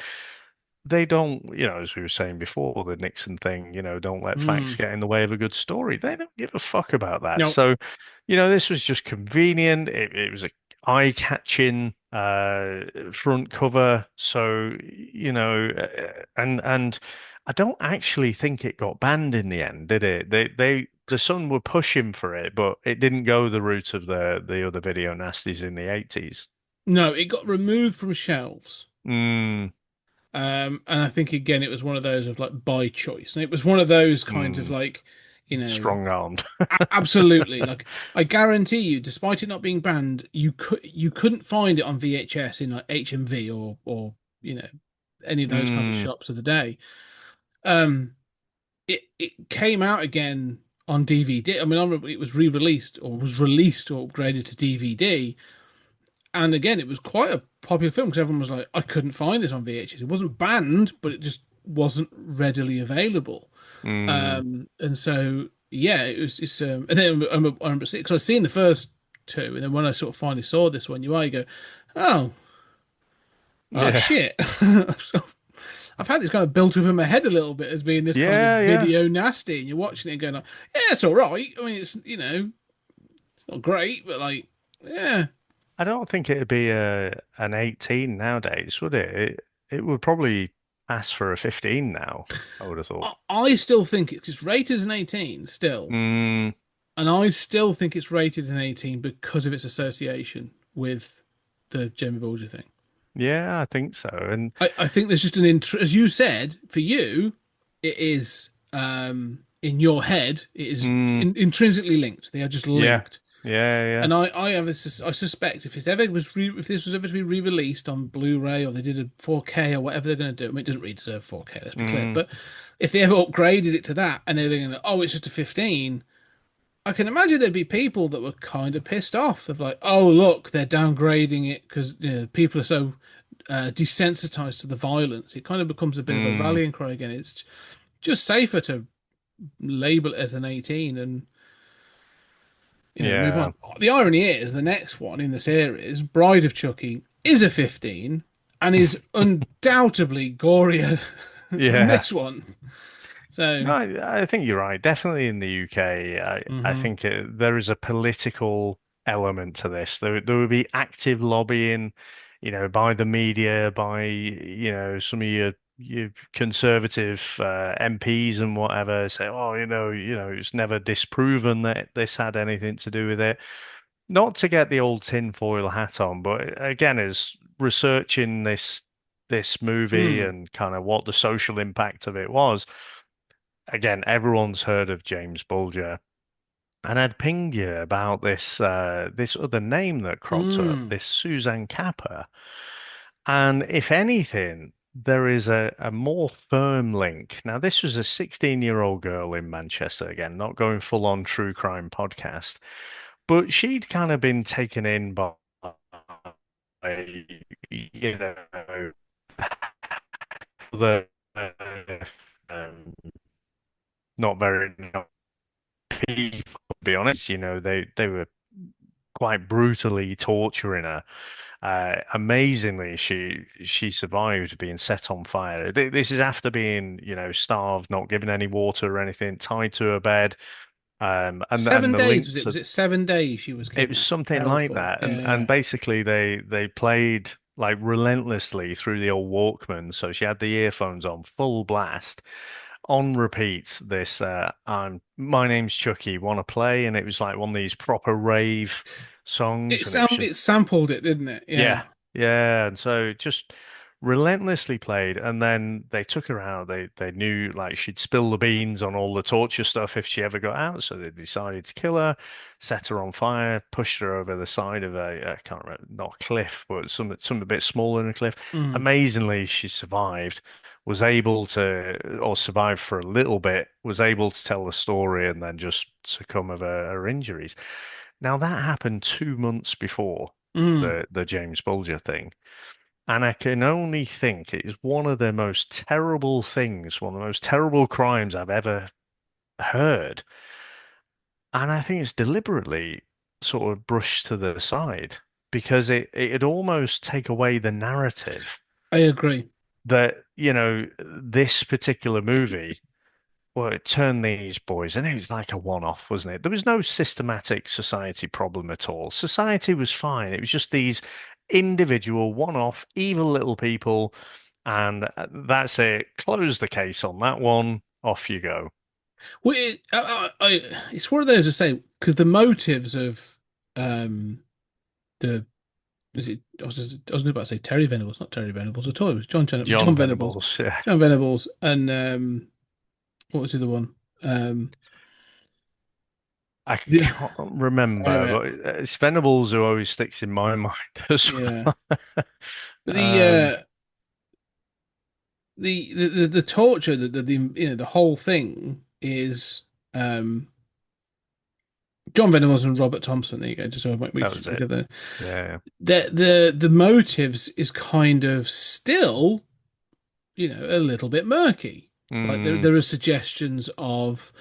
they don't, as we were saying before, the Nixon thing, don't let facts Mm. get in the way of a good story. They don't give a fuck about that. No. So, this was just convenient. It was a eye-catching front cover. So, and I don't actually think it got banned in the end, did it? The Sun were pushing for it, but it didn't go the route of the other video nasties in the 80s. No, it got removed from shelves. Mm, And I think again it was one of those of like by choice. And it was one of those kinds of mm, like, strong-armed. absolutely. Like I guarantee you, despite it not being banned, you couldn't find it on VHS in like HMV or any of those kinds of Mm, shops of the day. Um, it came out again on DVD. I mean, I remember it was re-released or was released or upgraded to DVD. And again, it was quite a popular film because everyone was like, I couldn't find this on VHS. It wasn't banned, but it just wasn't readily available. mm. And so yeah, it was just and then I remember because I'd seen the first two, and then when I sort of finally saw this one, you go, oh Yeah. shit. I've had this kind of built up in my head a little bit as being this kind of Yeah, yeah. video nasty, and you're watching it and going, like, yeah, it's all right. I mean, it's it's not great, but like, yeah. I don't think it'd be an 18 nowadays, would it? It would probably pass for a 15 now, I would have thought. I still think it's rated as an 18 still, Mm, and I still think it's rated as an 18 because of its association with the Jamie Bulger thing. yeah, I think so. And I think there's just as you said, for you, it is in your head, it is mm, intrinsically linked. They are just yeah, linked. yeah, yeah. And I have this, I suspect if if this was ever to be re-released on Blu-ray or they did a 4K or whatever they're going to do, I mean, it doesn't really deserve 4K, let's be clear. Mm, But if they ever upgraded it to that and they're going to, oh, it's just a 15, I can imagine there'd be people that were kind of pissed off of like, oh, look, they're downgrading it because people are so desensitized to the violence. It kind of becomes a bit of a mm, rallying cry again. It's just safer to label it as an 18 and move yeah, on. The irony is the next one in the series, Bride of Chucky, is a 15 and is undoubtedly gorier than yeah. this one. So, No, I think you're right. Definitely in the UK, I mhm. think there is a political element to this. There would be active lobbying, by the media, by, some of your conservative MPs and whatever say, oh, it's never disproven that this had anything to do with it. Not to get the old tinfoil hat on, but again, as researching this movie Mm. and kind of what the social impact of it was again, everyone's heard of James Bulger. And I'd pinged you about this other name that cropped up, Mm. this Suzanne Kappa. And if anything, there is a more firm link. Now, this was a 16-year-old girl in Manchester, again, not going full on true crime podcast, but she'd kind of been taken in by, you know, the um, not very people, to be honest. They were quite brutally torturing her. Amazingly, she survived being set on fire. This is after being, starved, not given any water or anything, tied to her bed. And Seven the days link was it? to Was it 7 days she was it was kidnapped, something held like for? that. And Yeah, and yeah. basically they played like relentlessly through the old Walkman. So she had the earphones on full blast on repeat this my name's Chucky, wanna play? And it was like one of these proper rave songs and it was just It sampled it, didn't it? yeah, Yeah. yeah, and so just relentlessly played, and then they took her out. They knew like she'd spill the beans on all the torture stuff if she ever got out, so they decided to kill her, set her on fire, pushed her over the side of I can't remember, not a cliff, but some a bit smaller than a cliff. Mm. Amazingly, she survived, was able to, or survived for a little bit, was able to tell the story, and then just succumb of her injuries. Now that happened 2 months before Mm. the James Bulger thing. And I can only think it is one of the most terrible things, one of the most terrible crimes I've ever heard. And I think it's deliberately sort of brushed to the side because it'd almost take away the narrative I agree. that, this particular movie, well, it turned these boys, and it was like a one-off, wasn't it? There was no systematic society problem at all. Society was fine. It was just these individual, one-off, evil little people, and that's it. Close the case on that one. Off you go. Well, it's one of those to say because the motives of the is it I was about to say Terry Venables, not Terry Venables at all. It was John John Venables, Venables. Yeah, John Venables, and what was the other one? I The, can't remember, anyway, but it's Venables who always sticks in my mind as yeah, well. but Um, the torture, the whole thing is um John Venables and Robert Thompson. There you go. Just so we that was speak it. of the Yeah. the motives is kind of still a little bit murky. Like Mm, there are suggestions of,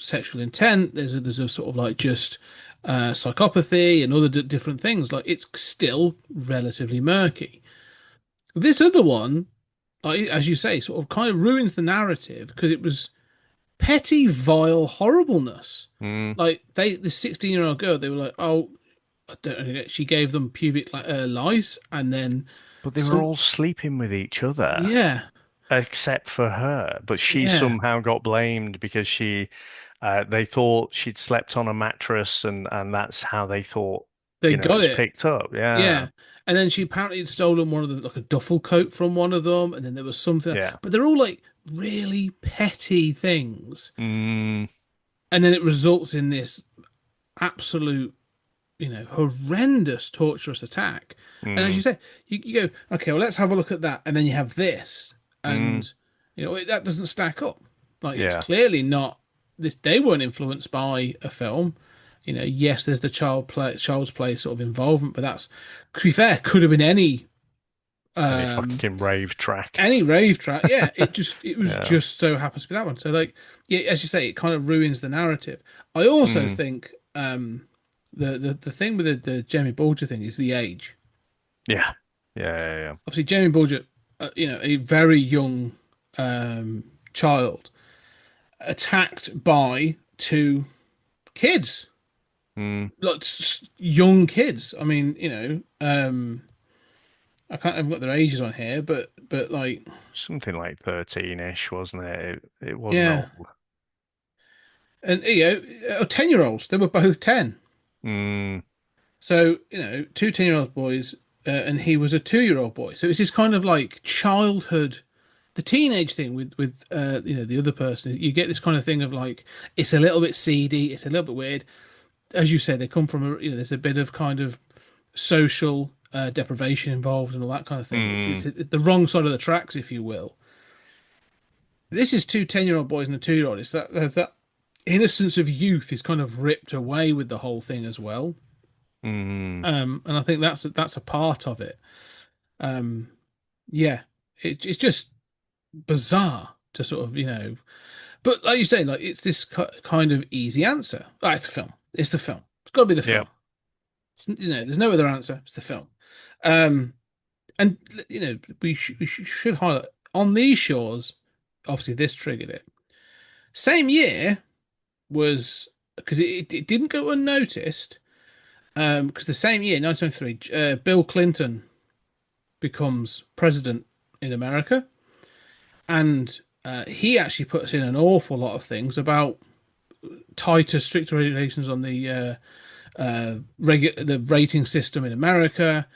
sexual intent. There's a sort of like just psychopathy and other different things. Like it's still relatively murky. This other one, as you say, sort of kind of ruins the narrative because it was petty, vile horribleness. Mm. Like the 16-year-old girl, they were like, oh, I don't know, she gave them pubic lice, and then But they were some, all sleeping with each other, yeah, except for her. But she yeah, somehow got blamed because they thought she'd slept on a mattress, and that's how they thought, they it got was it, picked up. Yeah, yeah. And then she apparently had stolen one of the like a duffel coat from one of them, and then there was something, yeah. but they're all like really petty things, Mm, and then it results in this absolute horrendous, torturous attack. And as mm, you say, you go, okay, well, let's have a look at that. And then you have this. mm, And, that doesn't stack up. Like, it's yeah, clearly not this. They weren't influenced by a film. Yes, there's the child's play sort of involvement, but that's, to be fair, could have been any um, fucking rave track. any rave track. Yeah, it was Yeah. just so happens to be that one. So like, yeah, as you say, it kind of ruins the narrative. I also Mm, think the thing with the Jamie Bulger thing is the age. yeah, yeah. Obviously, Jamie Bulger, a very young child, attacked by two kids, Mm, like young kids. I mean, I haven't got their ages on here, but like, something like 13-ish, wasn't it? It wasn't yeah, old. and 10-year-olds. They were both 10. Mm, So, two 10-year-old boys, and he was a 2-year-old boy. So it's this kind of like childhood, the teenage thing with the other person. You get this kind of thing of like, it's a little bit seedy, it's a little bit weird. As you said, they come from there's a bit of kind of social deprivation involved and all that kind of thing. mm, It's the wrong side of the tracks, if you will. This is two 10-year-old boys and a 2-year-old. It's that there's that innocence of youth is kind of ripped away with the whole thing as well. mm, And I think that's a part of it. Um, yeah, it's just bizarre to sort of but like you say, like it's this kind of easy answer. Oh, it's the film. It's the film. It's got to be the yeah. film. There's no other answer. It's the film. Um, and we should highlight on these shores. Obviously, this triggered it. Same year was because it didn't go unnoticed. Because the same year, 1993, Bill Clinton becomes president in America, and he actually puts in an awful lot of things about tighter, stricter regulations on the rating system in America,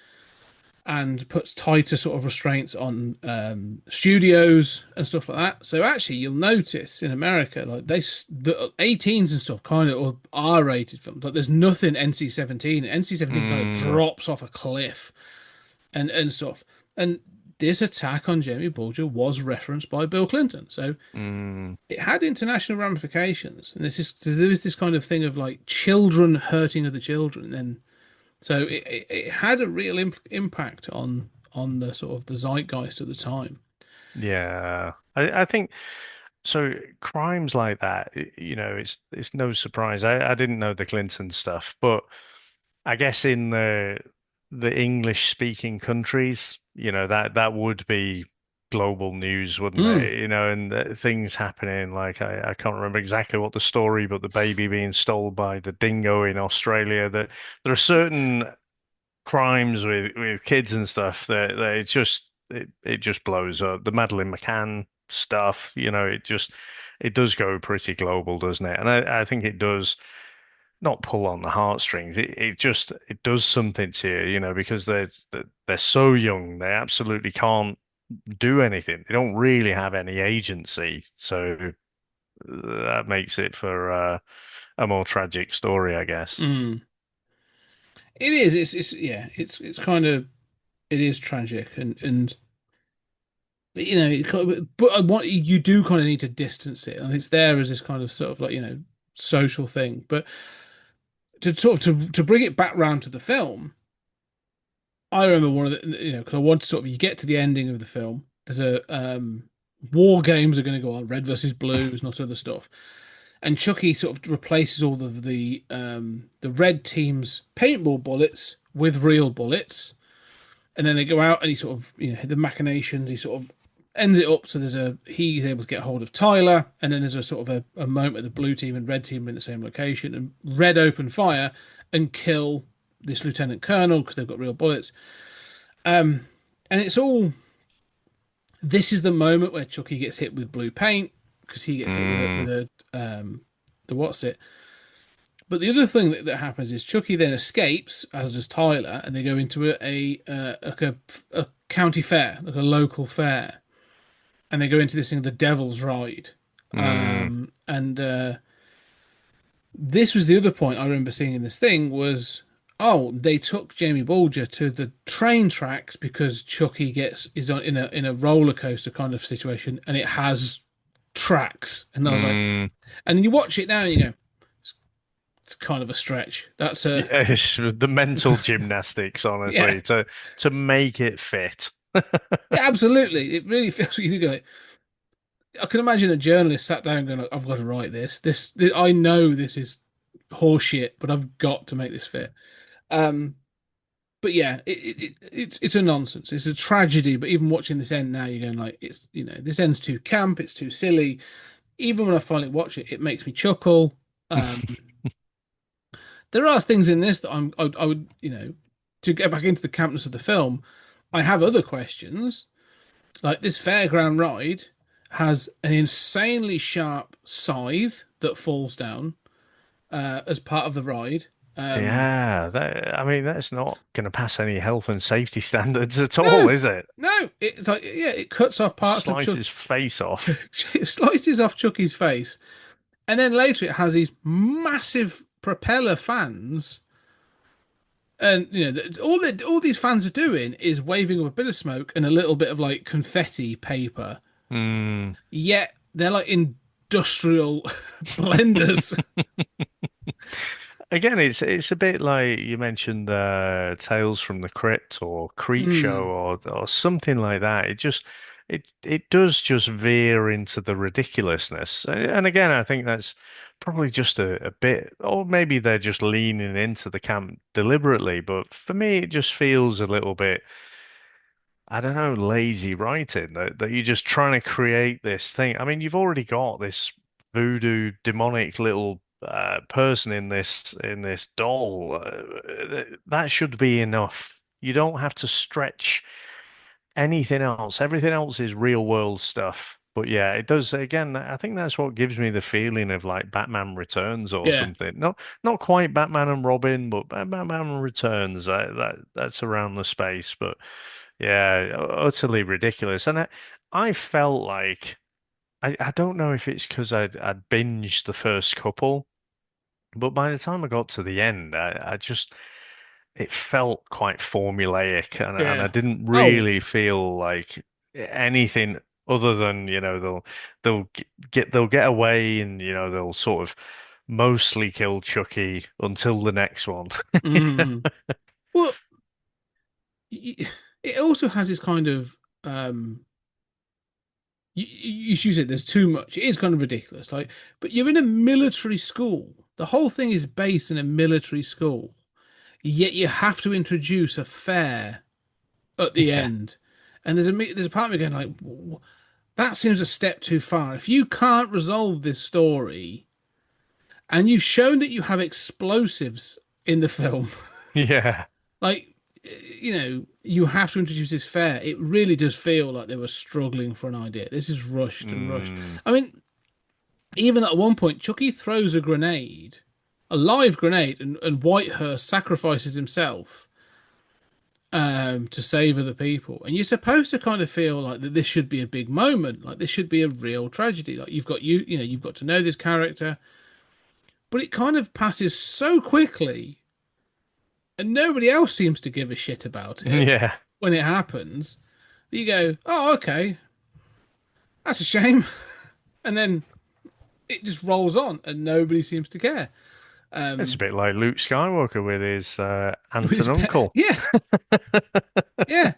and puts tighter sort of restraints on studios and stuff like that. So actually, you'll notice in America, like the 18s and stuff, kind of or R-rated films. Like there's nothing NC-17. NC-17 kind of Mm, drops off a cliff and stuff. And this attack on Jamie Bulger was referenced by Bill Clinton, so mm, it had international ramifications. And there is this kind of thing of like children hurting other children, and so it had a real impact on the sort of the zeitgeist at the time. yeah. I think so. Crimes like that, it's no surprise. I didn't know the Clinton stuff, but I guess in the English speaking countries, that would be global news, wouldn't Mm, it? And things happening like I can't remember exactly what the story, but the baby being stolen by the dingo in Australia. That there are certain crimes with kids and stuff that it just blows up. The Madeleine McCann stuff, it does go pretty global, doesn't it? And I think it does not pull on the heartstrings. It does something to you, because they're so young, they absolutely can't do anything. They don't really have any agency, so that makes it for a more tragic story, I guess. mm. It is. It's yeah. It's kind of it is tragic and but I want you do kind of need to distance it, and it's there as this kind of sort of like social thing, but to sort of to bring it back round to the film. I remember one of the, because I want to sort of, you get to the ending of the film, there's war games are going to go on, red versus blues and all sort of stuff. And Chucky sort of replaces all of the red team's paintball bullets with real bullets. and then they go out and he sort of, the machinations, he sort of ends it up so he's able to get hold of Tyler, and then there's a sort of a moment where the blue team and red team are in the same location, and red open fire and kill this lieutenant colonel because they've got real bullets. And it's all, this is the moment where Chucky gets hit with blue paint because he gets hit the what's it. But the other thing that happens is Chucky then escapes, as does Tyler, and they go into a county fair, like a local fair, and they go into this thing, the Devil's Ride. And this was the other point I remember seeing in this thing was, they took Jamie Bulger to the train tracks because Chucky is in a roller coaster kind of situation, and it has tracks. And I was like, and you watch it now and you go, it's kind of a stretch. That's it's the mental gymnastics, honestly, to make it fit. Yeah, absolutely. It really feels like you go. I can imagine a journalist sat down going, "I've got to write this. This I know this is horseshit, but I've got to make this fit." But yeah, it's a nonsense. It's a tragedy. But even watching this end now, you're going like, this end's too camp. It's too silly. Even when I finally watch it, it makes me chuckle. There are things in this that I would, to get back into the campness of the film, I have other questions. Like this fairground ride has an insanely sharp scythe that falls down as part of the ride. I mean, that's not going to pass any health and safety standards at all, is it? No, it's like, it cuts off parts of Slices face off. It slices off Chucky's face. And then later it has these massive propeller fans. And, all these fans are doing is waving up a bit of smoke and a little bit of like confetti paper. Yet they're like industrial blenders. Again, it's a bit like you mentioned Tales from the Crypt or Creepshow or something like that. It does just veer into the ridiculousness. And again, I think that's probably just a bit, or maybe they're just leaning into the camp deliberately. But for me, it just feels a little bit, I don't know, lazy writing that you're just trying to create this thing. I mean, you've already got this voodoo demonic little person in this doll. That should be enough. You don't have to stretch anything else. Everything else is real world stuff. But yeah, it does. Again, I think that's what gives me the feeling of like Batman Returns or Yeah. something. Not quite Batman and Robin, but Batman Returns. That's around the space. But yeah, utterly ridiculous. And I felt like I don't know if it's because I'd binged the first couple, but by the time I got to the end, I just it felt quite formulaic, and I Yeah. didn't Oh. really feel like anything other than they'll they'll get away, and they'll sort of mostly kill Chucky until the next one. Mm. Well, it also has this kind of you use it. There's too much. It is kind of ridiculous. Like, but you're in a military school. The whole thing is based in a military school. Yet you have to introduce a fair at the Yeah. end, and there's a part of me going like, that seems a step too far. If you can't resolve this story, and you've shown that you have explosives in the film, Yeah. like, you have to introduce this fair. It really does feel like they were struggling for an idea. This is rushed and rushed. I mean, even at one point, Chucky throws a grenade, a live grenade, and Whitehurst sacrifices himself to save other people. And you're supposed to kind of feel like that this should be a big moment, like this should be a real tragedy. Like you've got to know this character, but it kind of passes so quickly, and nobody else seems to give a shit about it Yeah. when it happens. You go, oh, okay, that's a shame, and then it just rolls on, and nobody seems to care. It's a bit like Luke Skywalker with his aunt His and uncle. yeah, yeah,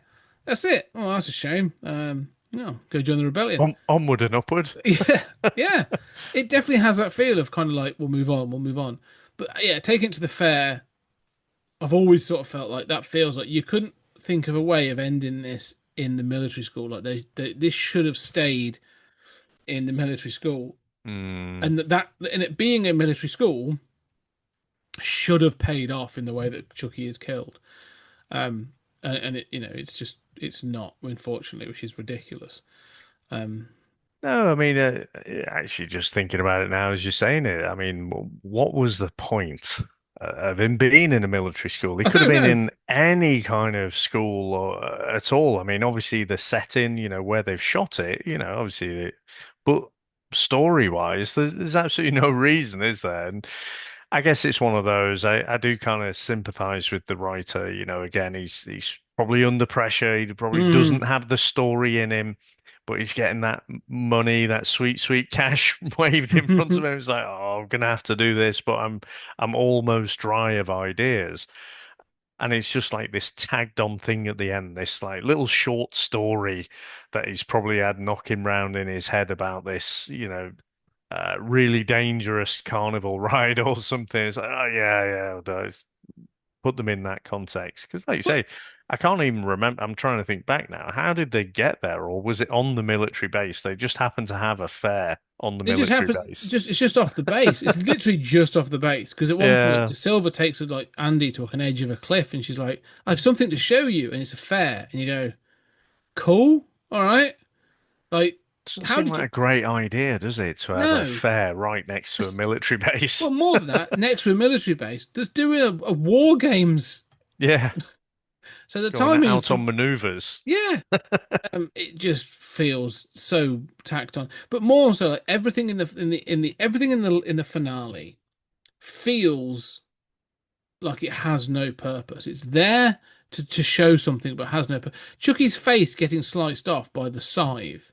that's it. Oh, that's a shame. No, go join the rebellion. Onward and upward. Yeah, yeah. It definitely has that feel of kind of like, we'll move on, we'll move on. But yeah, taking it to the fair, I've always sort of felt like that feels like you couldn't think of a way of ending this in the military school. Like this should have stayed in the military school, Mm. and and it being a military school should have paid off in the way that Chucky is killed. And it, it's not, unfortunately, which is ridiculous. Um, No, I mean, actually, just thinking about it now as you're saying it, I mean, what was the point of him being in a military school? He I could have don't been know. in any kind of school or, at all. I mean, obviously, the setting, where they've shot it, obviously, but story-wise, there's absolutely no reason, is there? And I guess it's one of those. I do kind of sympathize with the writer. Again, he's probably under pressure. He probably doesn't Mm. have the story in him, but he's getting that money, that sweet, sweet cash waved in front of him. It's like, oh, I'm gonna have to do this, but I'm almost dry of ideas. And it's just like this tagged on thing at the end, this like little short story that he's probably had knocking round in his head about this, really dangerous carnival ride or something. It's like, oh yeah, yeah, put them in that context. Because, like you But say, I can't even remember. I'm trying to think back now. How did they get there, or was it on the military base? They just happened to have a fair on the it just military happened. base. It's just off the base. It's literally just off the base. Because at one point, Yeah, De Silva takes her, like Andy to like an edge of a cliff, and she's like, "I have something to show you," and it's a fair, and you go, "Cool, all right." Like, doesn't how seem did like you? a great idea, does it, to have a No. fair right next to a military Well, base? more than that, next to a military base, that's doing a war games. Yeah, So the going timing is, out on maneuvers. yeah, it just feels so tacked on. But more so, like everything in the everything in the finale feels like it has no purpose. It's there to show something, but has no purpose. Chucky's face getting sliced off by the scythe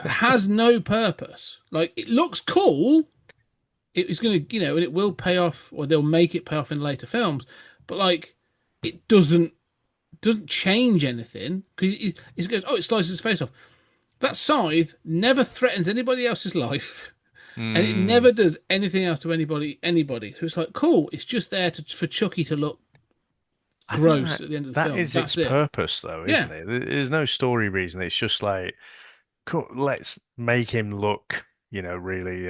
has no purpose. Like it looks cool. It's going to, and it will pay off, or they'll make it pay off in later films. But like, it doesn't change anything because it goes, oh, it slices his face off. That scythe never threatens anybody else's life, and it Hmm. never does anything else to anybody. Anybody. So it's like, cool. It's just there for Chucky to look I think gross that at the end of the that film. is its That's it. purpose, though, Yeah. isn't it? There's no story reason. It's just like, cool, let's make him look, really,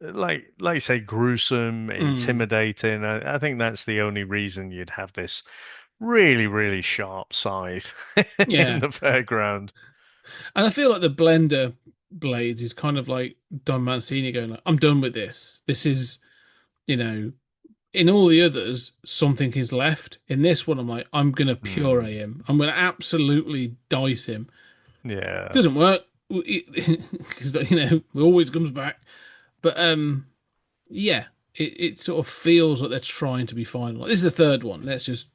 like you say, gruesome, Mm. intimidating. I think that's the only reason you'd have this really, really sharp scythe in Yeah. the fairground. And I feel like the Blender blades is kind of like Don Mancini going like, I'm done with this. This is, you know, in all the others, something is left. In this one, I'm like, I'm gonna Hmm. puree him. I'm gonna absolutely dice him. Yeah. Doesn't work because it always comes back. But yeah, it sort of feels like they're trying to be final. Like, this is the third one. Let's just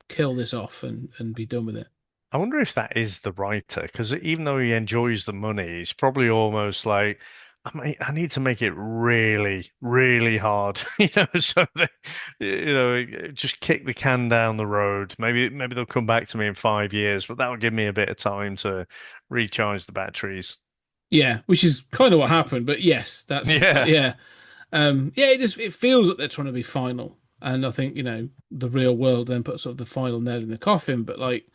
kill this off and be done with it. I wonder if that is the writer, because even though he enjoys the money, he's probably almost like, I need to make it really, really hard, so that, just kick the can down the road. Maybe they'll come back to me in 5 years, but that'll give me a bit of time to recharge the batteries. Yeah, which is kind of what happened. But yes, that's Yeah. yeah. Yeah, it feels like they're trying to be final, and I think the real world then puts sort of the final nail in the coffin. But like,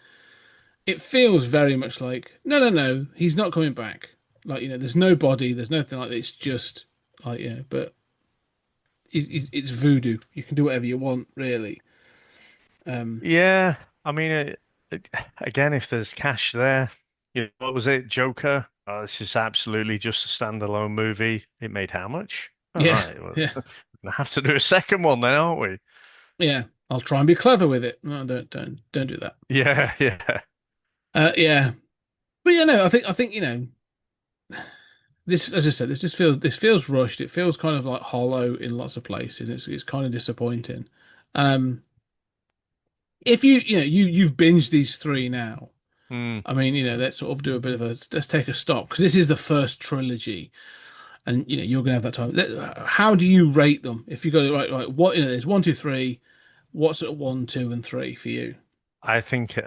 it feels very much like no, he's not coming back. Like there's no body, there's nothing like that. It's just like but it's voodoo. You can do whatever you want, really. Um, Yeah. I mean, again, if there's cash there, what was it, Joker? Oh, this is absolutely just a standalone movie. It made how much? All yeah, right. Well, yeah, we'll have to do a second one then, aren't we? yeah. I'll try and be clever with it. No, don't do that. Yeah, yeah. Yeah, but yeah, no, I think this, as I said, this feels rushed. It feels kind of like hollow in lots of places. It's kind of disappointing. Um, if you've binged these three now, Hmm. I mean, let's sort of do a bit of let's take a stop because this is the first trilogy, and you're gonna have that time. How do you rate them? If you go right, what there's one, two, three. What's at one, two, and three for you? I think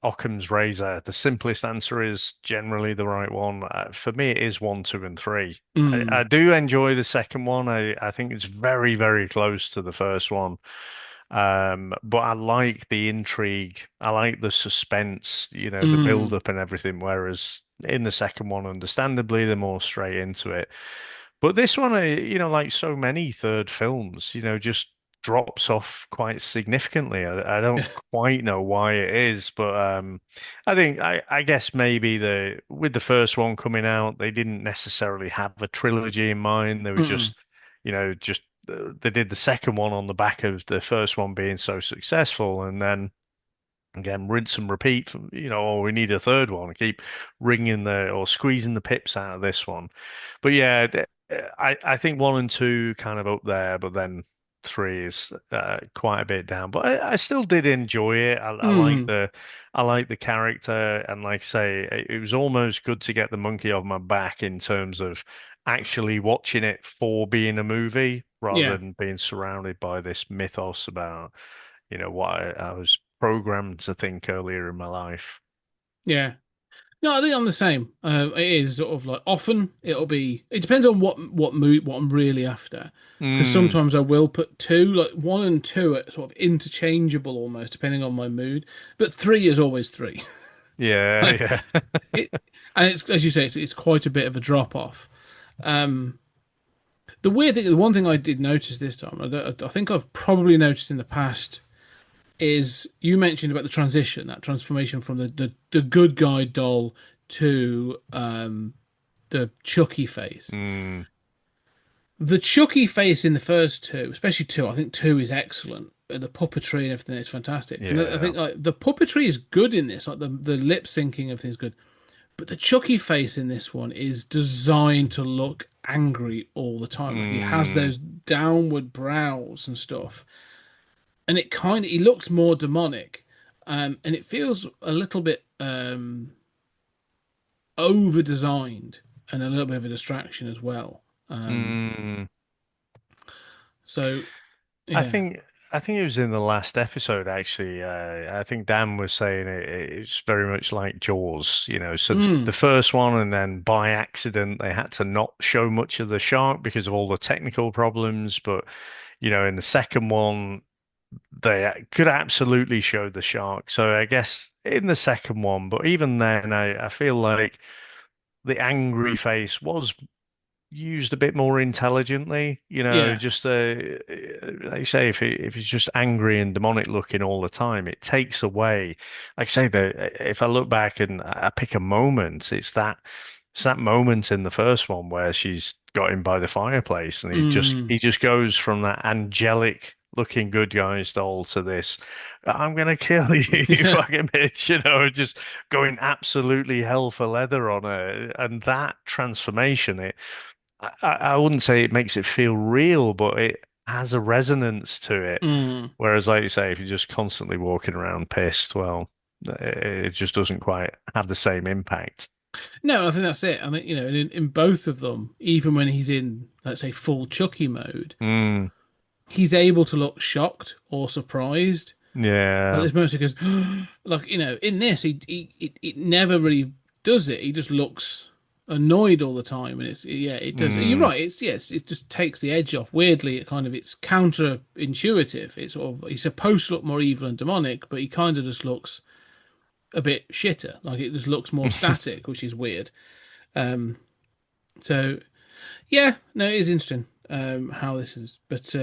Occam's razor, the simplest answer is generally the right one. For me, it is one, two, and three. I Mm, do enjoy the second one. I think it's very, very close to the first one. But I like the intrigue. I like the suspense, the build Mm. up and everything. Whereas in the second one, understandably, they're more straight into it. But this one, like so many third films, just drops off quite significantly. I don't quite know why it is, but I guess maybe with the first one coming out, they didn't necessarily have a trilogy in mind. They were Mm-mm. just they did the second one on the back of the first one being so successful, and then again rinse and repeat. Oh, we need a third one. Keep wringing the or squeezing the pips out of this one. But yeah, I think one and two kind of up there, but then three is quite a bit down. But I still did enjoy it. Mm. I like the character, and like I say, it was almost good to get the monkey off my back in terms of actually watching it for being a movie rather Yeah. than being surrounded by this mythos about what I was programmed to think earlier in my life. Yeah. No, I think I'm the same. It is sort of like often it'll be. It depends on what mood, what I'm really after. Because Mm, sometimes I will put two, like one and two, are sort of interchangeable almost, depending on my mood. But three is always three. Like yeah, yeah. it, and it's as you say, it's quite a bit of a drop off. Um, the weird thing, the one thing I did notice this time, I think I've probably noticed in the past, is you mentioned about the transition, that transformation from the good guy doll to the Chucky face. Mm, The Chucky face in the first two, especially two, I think two is excellent. The puppetry and everything is fantastic, and I yeah. think like the puppetry is good in this. Like the lip syncing, everything's good. But the Chucky face in this one is designed to look angry all the time. Like he has Mm, those downward brows and stuff, and it kind of he looks more demonic, and it feels a little bit over designed and a little bit of a distraction as well. mm. So I yeah. think I think it was in the last episode actually. I think Dan was saying it's very much like Jaws, So the Mm, first one, and then by accident they had to not show much of the shark because of all the technical problems. But in the second one, they could absolutely show the shark. So I guess in the second one, but even then, I feel like the angry face was used a bit more intelligently, yeah. just like you say, if it's just angry and demonic looking all the time, it takes away. Like I say, if I look back and I pick a moment, it's that moment in the first one where she's got him by the fireplace, and he just Mm, he just goes from that angelic looking good guy's doll to this, I'm gonna kill you, you yeah. fucking bitch, just going absolutely hell for leather on her. And that transformation, I wouldn't say it makes it feel real, but it has a resonance to it. Mm. Whereas, like you say, if you're just constantly walking around pissed, well, it just doesn't quite have the same impact. No, I think that's it. I think, in both of them, even when he's in, let's say, full Chucky mode, Mm, he's able to look shocked or surprised. Like yeah. this moment he goes, like, in this, it never really does it. He just looks annoyed all the time. And yeah, it does. You're Mm, right. Yes, it just takes the edge off. Weirdly, it's counterintuitive. It's sort of, he's supposed to look more evil and demonic, but he kind of just looks a bit shitter. Like it just looks more static, which is weird. Um, so yeah, no, it is interesting how this is. But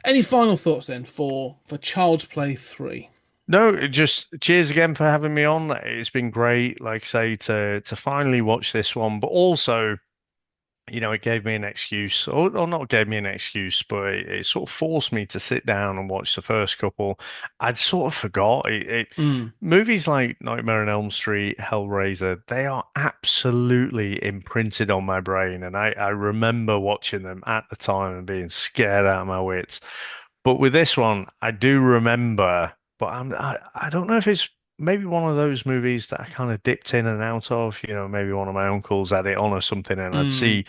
any final thoughts then for Child's Play 3? No, just cheers again for having me on. It's been great, like I say, to finally watch this one, but also it gave me an excuse, or not gave me an excuse, but it sort of forced me to sit down and watch the first couple. I'd sort of forgot Mm, movies like Nightmare on Elm Street, Hellraiser, they are absolutely imprinted on my brain. And I remember watching them at the time and being scared out of my wits. But with this one, I do remember, but I don't know if it's maybe one of those movies that I kind of dipped in and out of. Maybe one of my uncles had it on or something, and I'd mm. see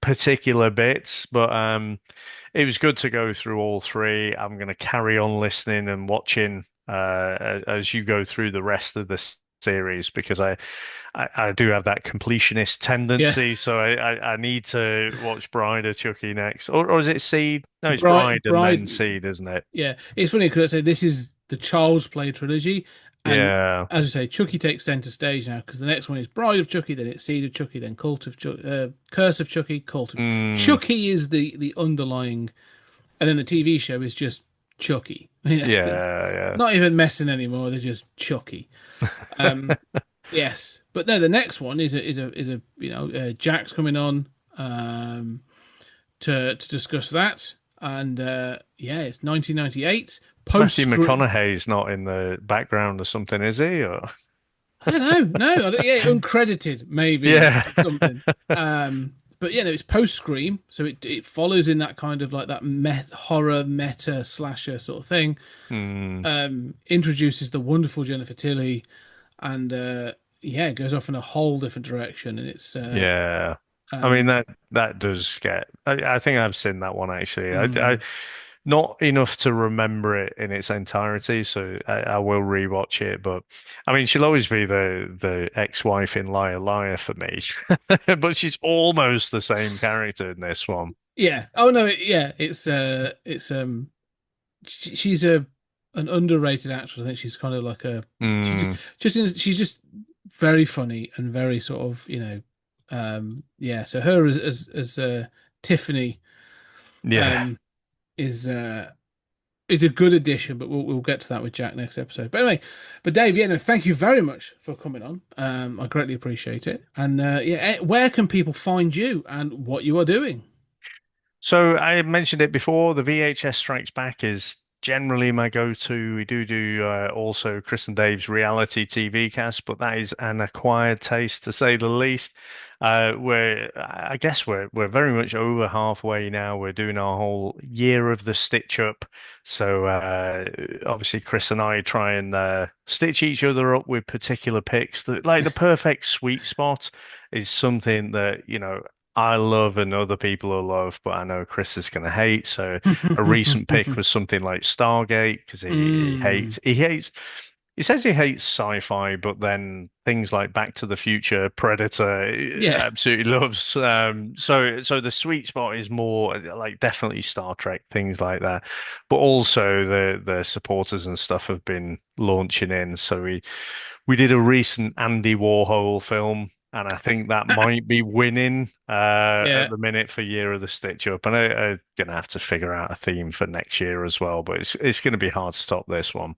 particular bits. But it was good to go through all three. I'm going to carry on listening and watching as you go through the rest of the series because I do have that completionist tendency, so I need to watch Bride of Chucky next, or is it Seed? No, it's Bride and then Seed, isn't it? Yeah, it's funny because I say this is the Child's Play trilogy, and Yeah. as I say, Chucky takes center stage now because the next one is Bride of Chucky, then it's Seed of Chucky, then Curse of Chucky, Cult of Chucky is the underlying, and then the TV show is just Chucky. Yeah. Not even messing anymore; they're just Chucky. Yes, but no, the next one is a Jack's coming on to discuss that, and it's 1998. Matthew McConaughey's not in the background or something, is he? Or I don't know. No, uncredited maybe. Yeah. Something. But no, it's post Scream, so it follows in that kind of like that horror meta slasher sort of thing. Introduces the wonderful Jennifer Tilly, and it goes off in a whole different direction, and it's yeah. I mean that does get. I think I've seen that one actually. I not enough to remember it in its entirety, so I will rewatch it. But I mean, she'll always be the ex-wife in Liar Liar for me, but she's almost the same character in this one. Yeah. Oh no. She's an underrated actress. I think she's kind of like she's just very funny and very sort of So her as Tiffany, is a good addition, but we'll get to that with Jack next episode. But anyway, Dave, thank you very much for coming on. I greatly appreciate it. And where can people find you and what you are doing? So I mentioned it before. The VHS Strikes Back is generally my go-to. We do also Chris and Dave's reality TV cast, but that is an acquired taste to say the least. I guess we're very much over halfway now. We're doing our whole year of the stitch up. So obviously Chris and I try and stitch each other up with particular picks. Like the perfect sweet spot is something that, I love and other people will love, but I know Chris is going to hate. So a recent pick was something like Stargate because he says he hates sci-fi, but then things like Back to the Future, Predator, he absolutely loves. So the sweet spot is more like definitely Star Trek, things like that. But also the supporters and stuff have been launching in. So we did a recent Andy Warhol film. And I think that might be winning at the minute for Year of the Stitch Up. And I'm going to have to figure out a theme for next year as well. But it's going to be hard to stop this one.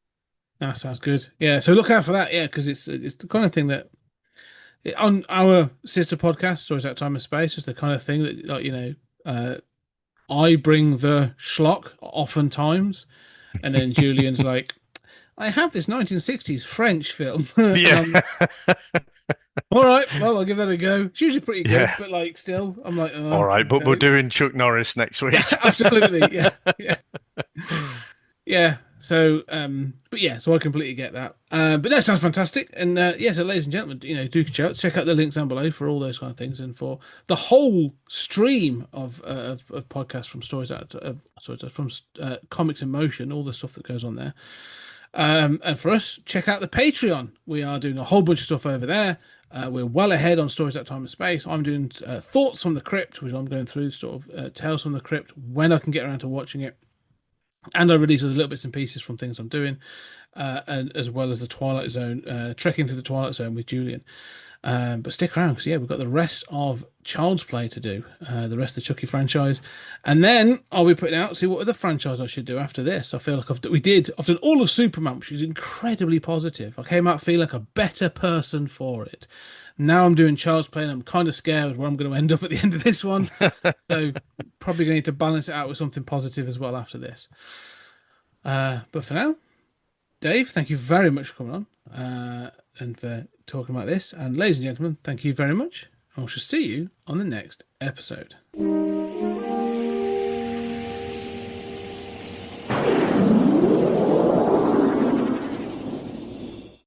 That sounds good. Yeah, so look out for that. Yeah, because it's the kind of thing that on our sister podcast, Stories Out Time and Space, is the kind of thing that I bring the schlock oftentimes, and then Julian's like, I have this 1960s French film. Yeah. All right, well, I'll give that a go. It's usually pretty good, but like still, I'm like, oh, all right, but we're doing Chuck Norris next week. Yeah, absolutely, yeah. So, so I completely get that. But that sounds fantastic. And so, ladies and gentlemen, do check out the links down below for all those kind of things, and for the whole stream of podcasts from from Comics in Motion, all the stuff that goes on there. And for us, check out the Patreon. We are doing a whole bunch of stuff over there. We're well ahead on Stories Out Time and Space. I'm doing Thoughts from the Crypt, which I'm going through, sort of Tales from the Crypt, when I can get around to watching it. And I release little bits and pieces from things I'm doing, and as well as the Twilight Zone, trekking through the Twilight Zone with Julian. But stick around because we've got the rest of Child's Play to do, the rest of the Chucky franchise, and then I'll be putting out see what other franchise I should do after this. I feel like I've done all of Superman, which is incredibly positive. I came out feeling like a better person for it. Now I'm doing Child's Play, and I'm kind of scared where I'm going to end up at the end of this one. So probably going to need to balance it out with something positive as well after this. But for now, Dave, thank you very much for coming on and for talking about this. And ladies and gentlemen, thank you very much. And we shall see you on the next episode.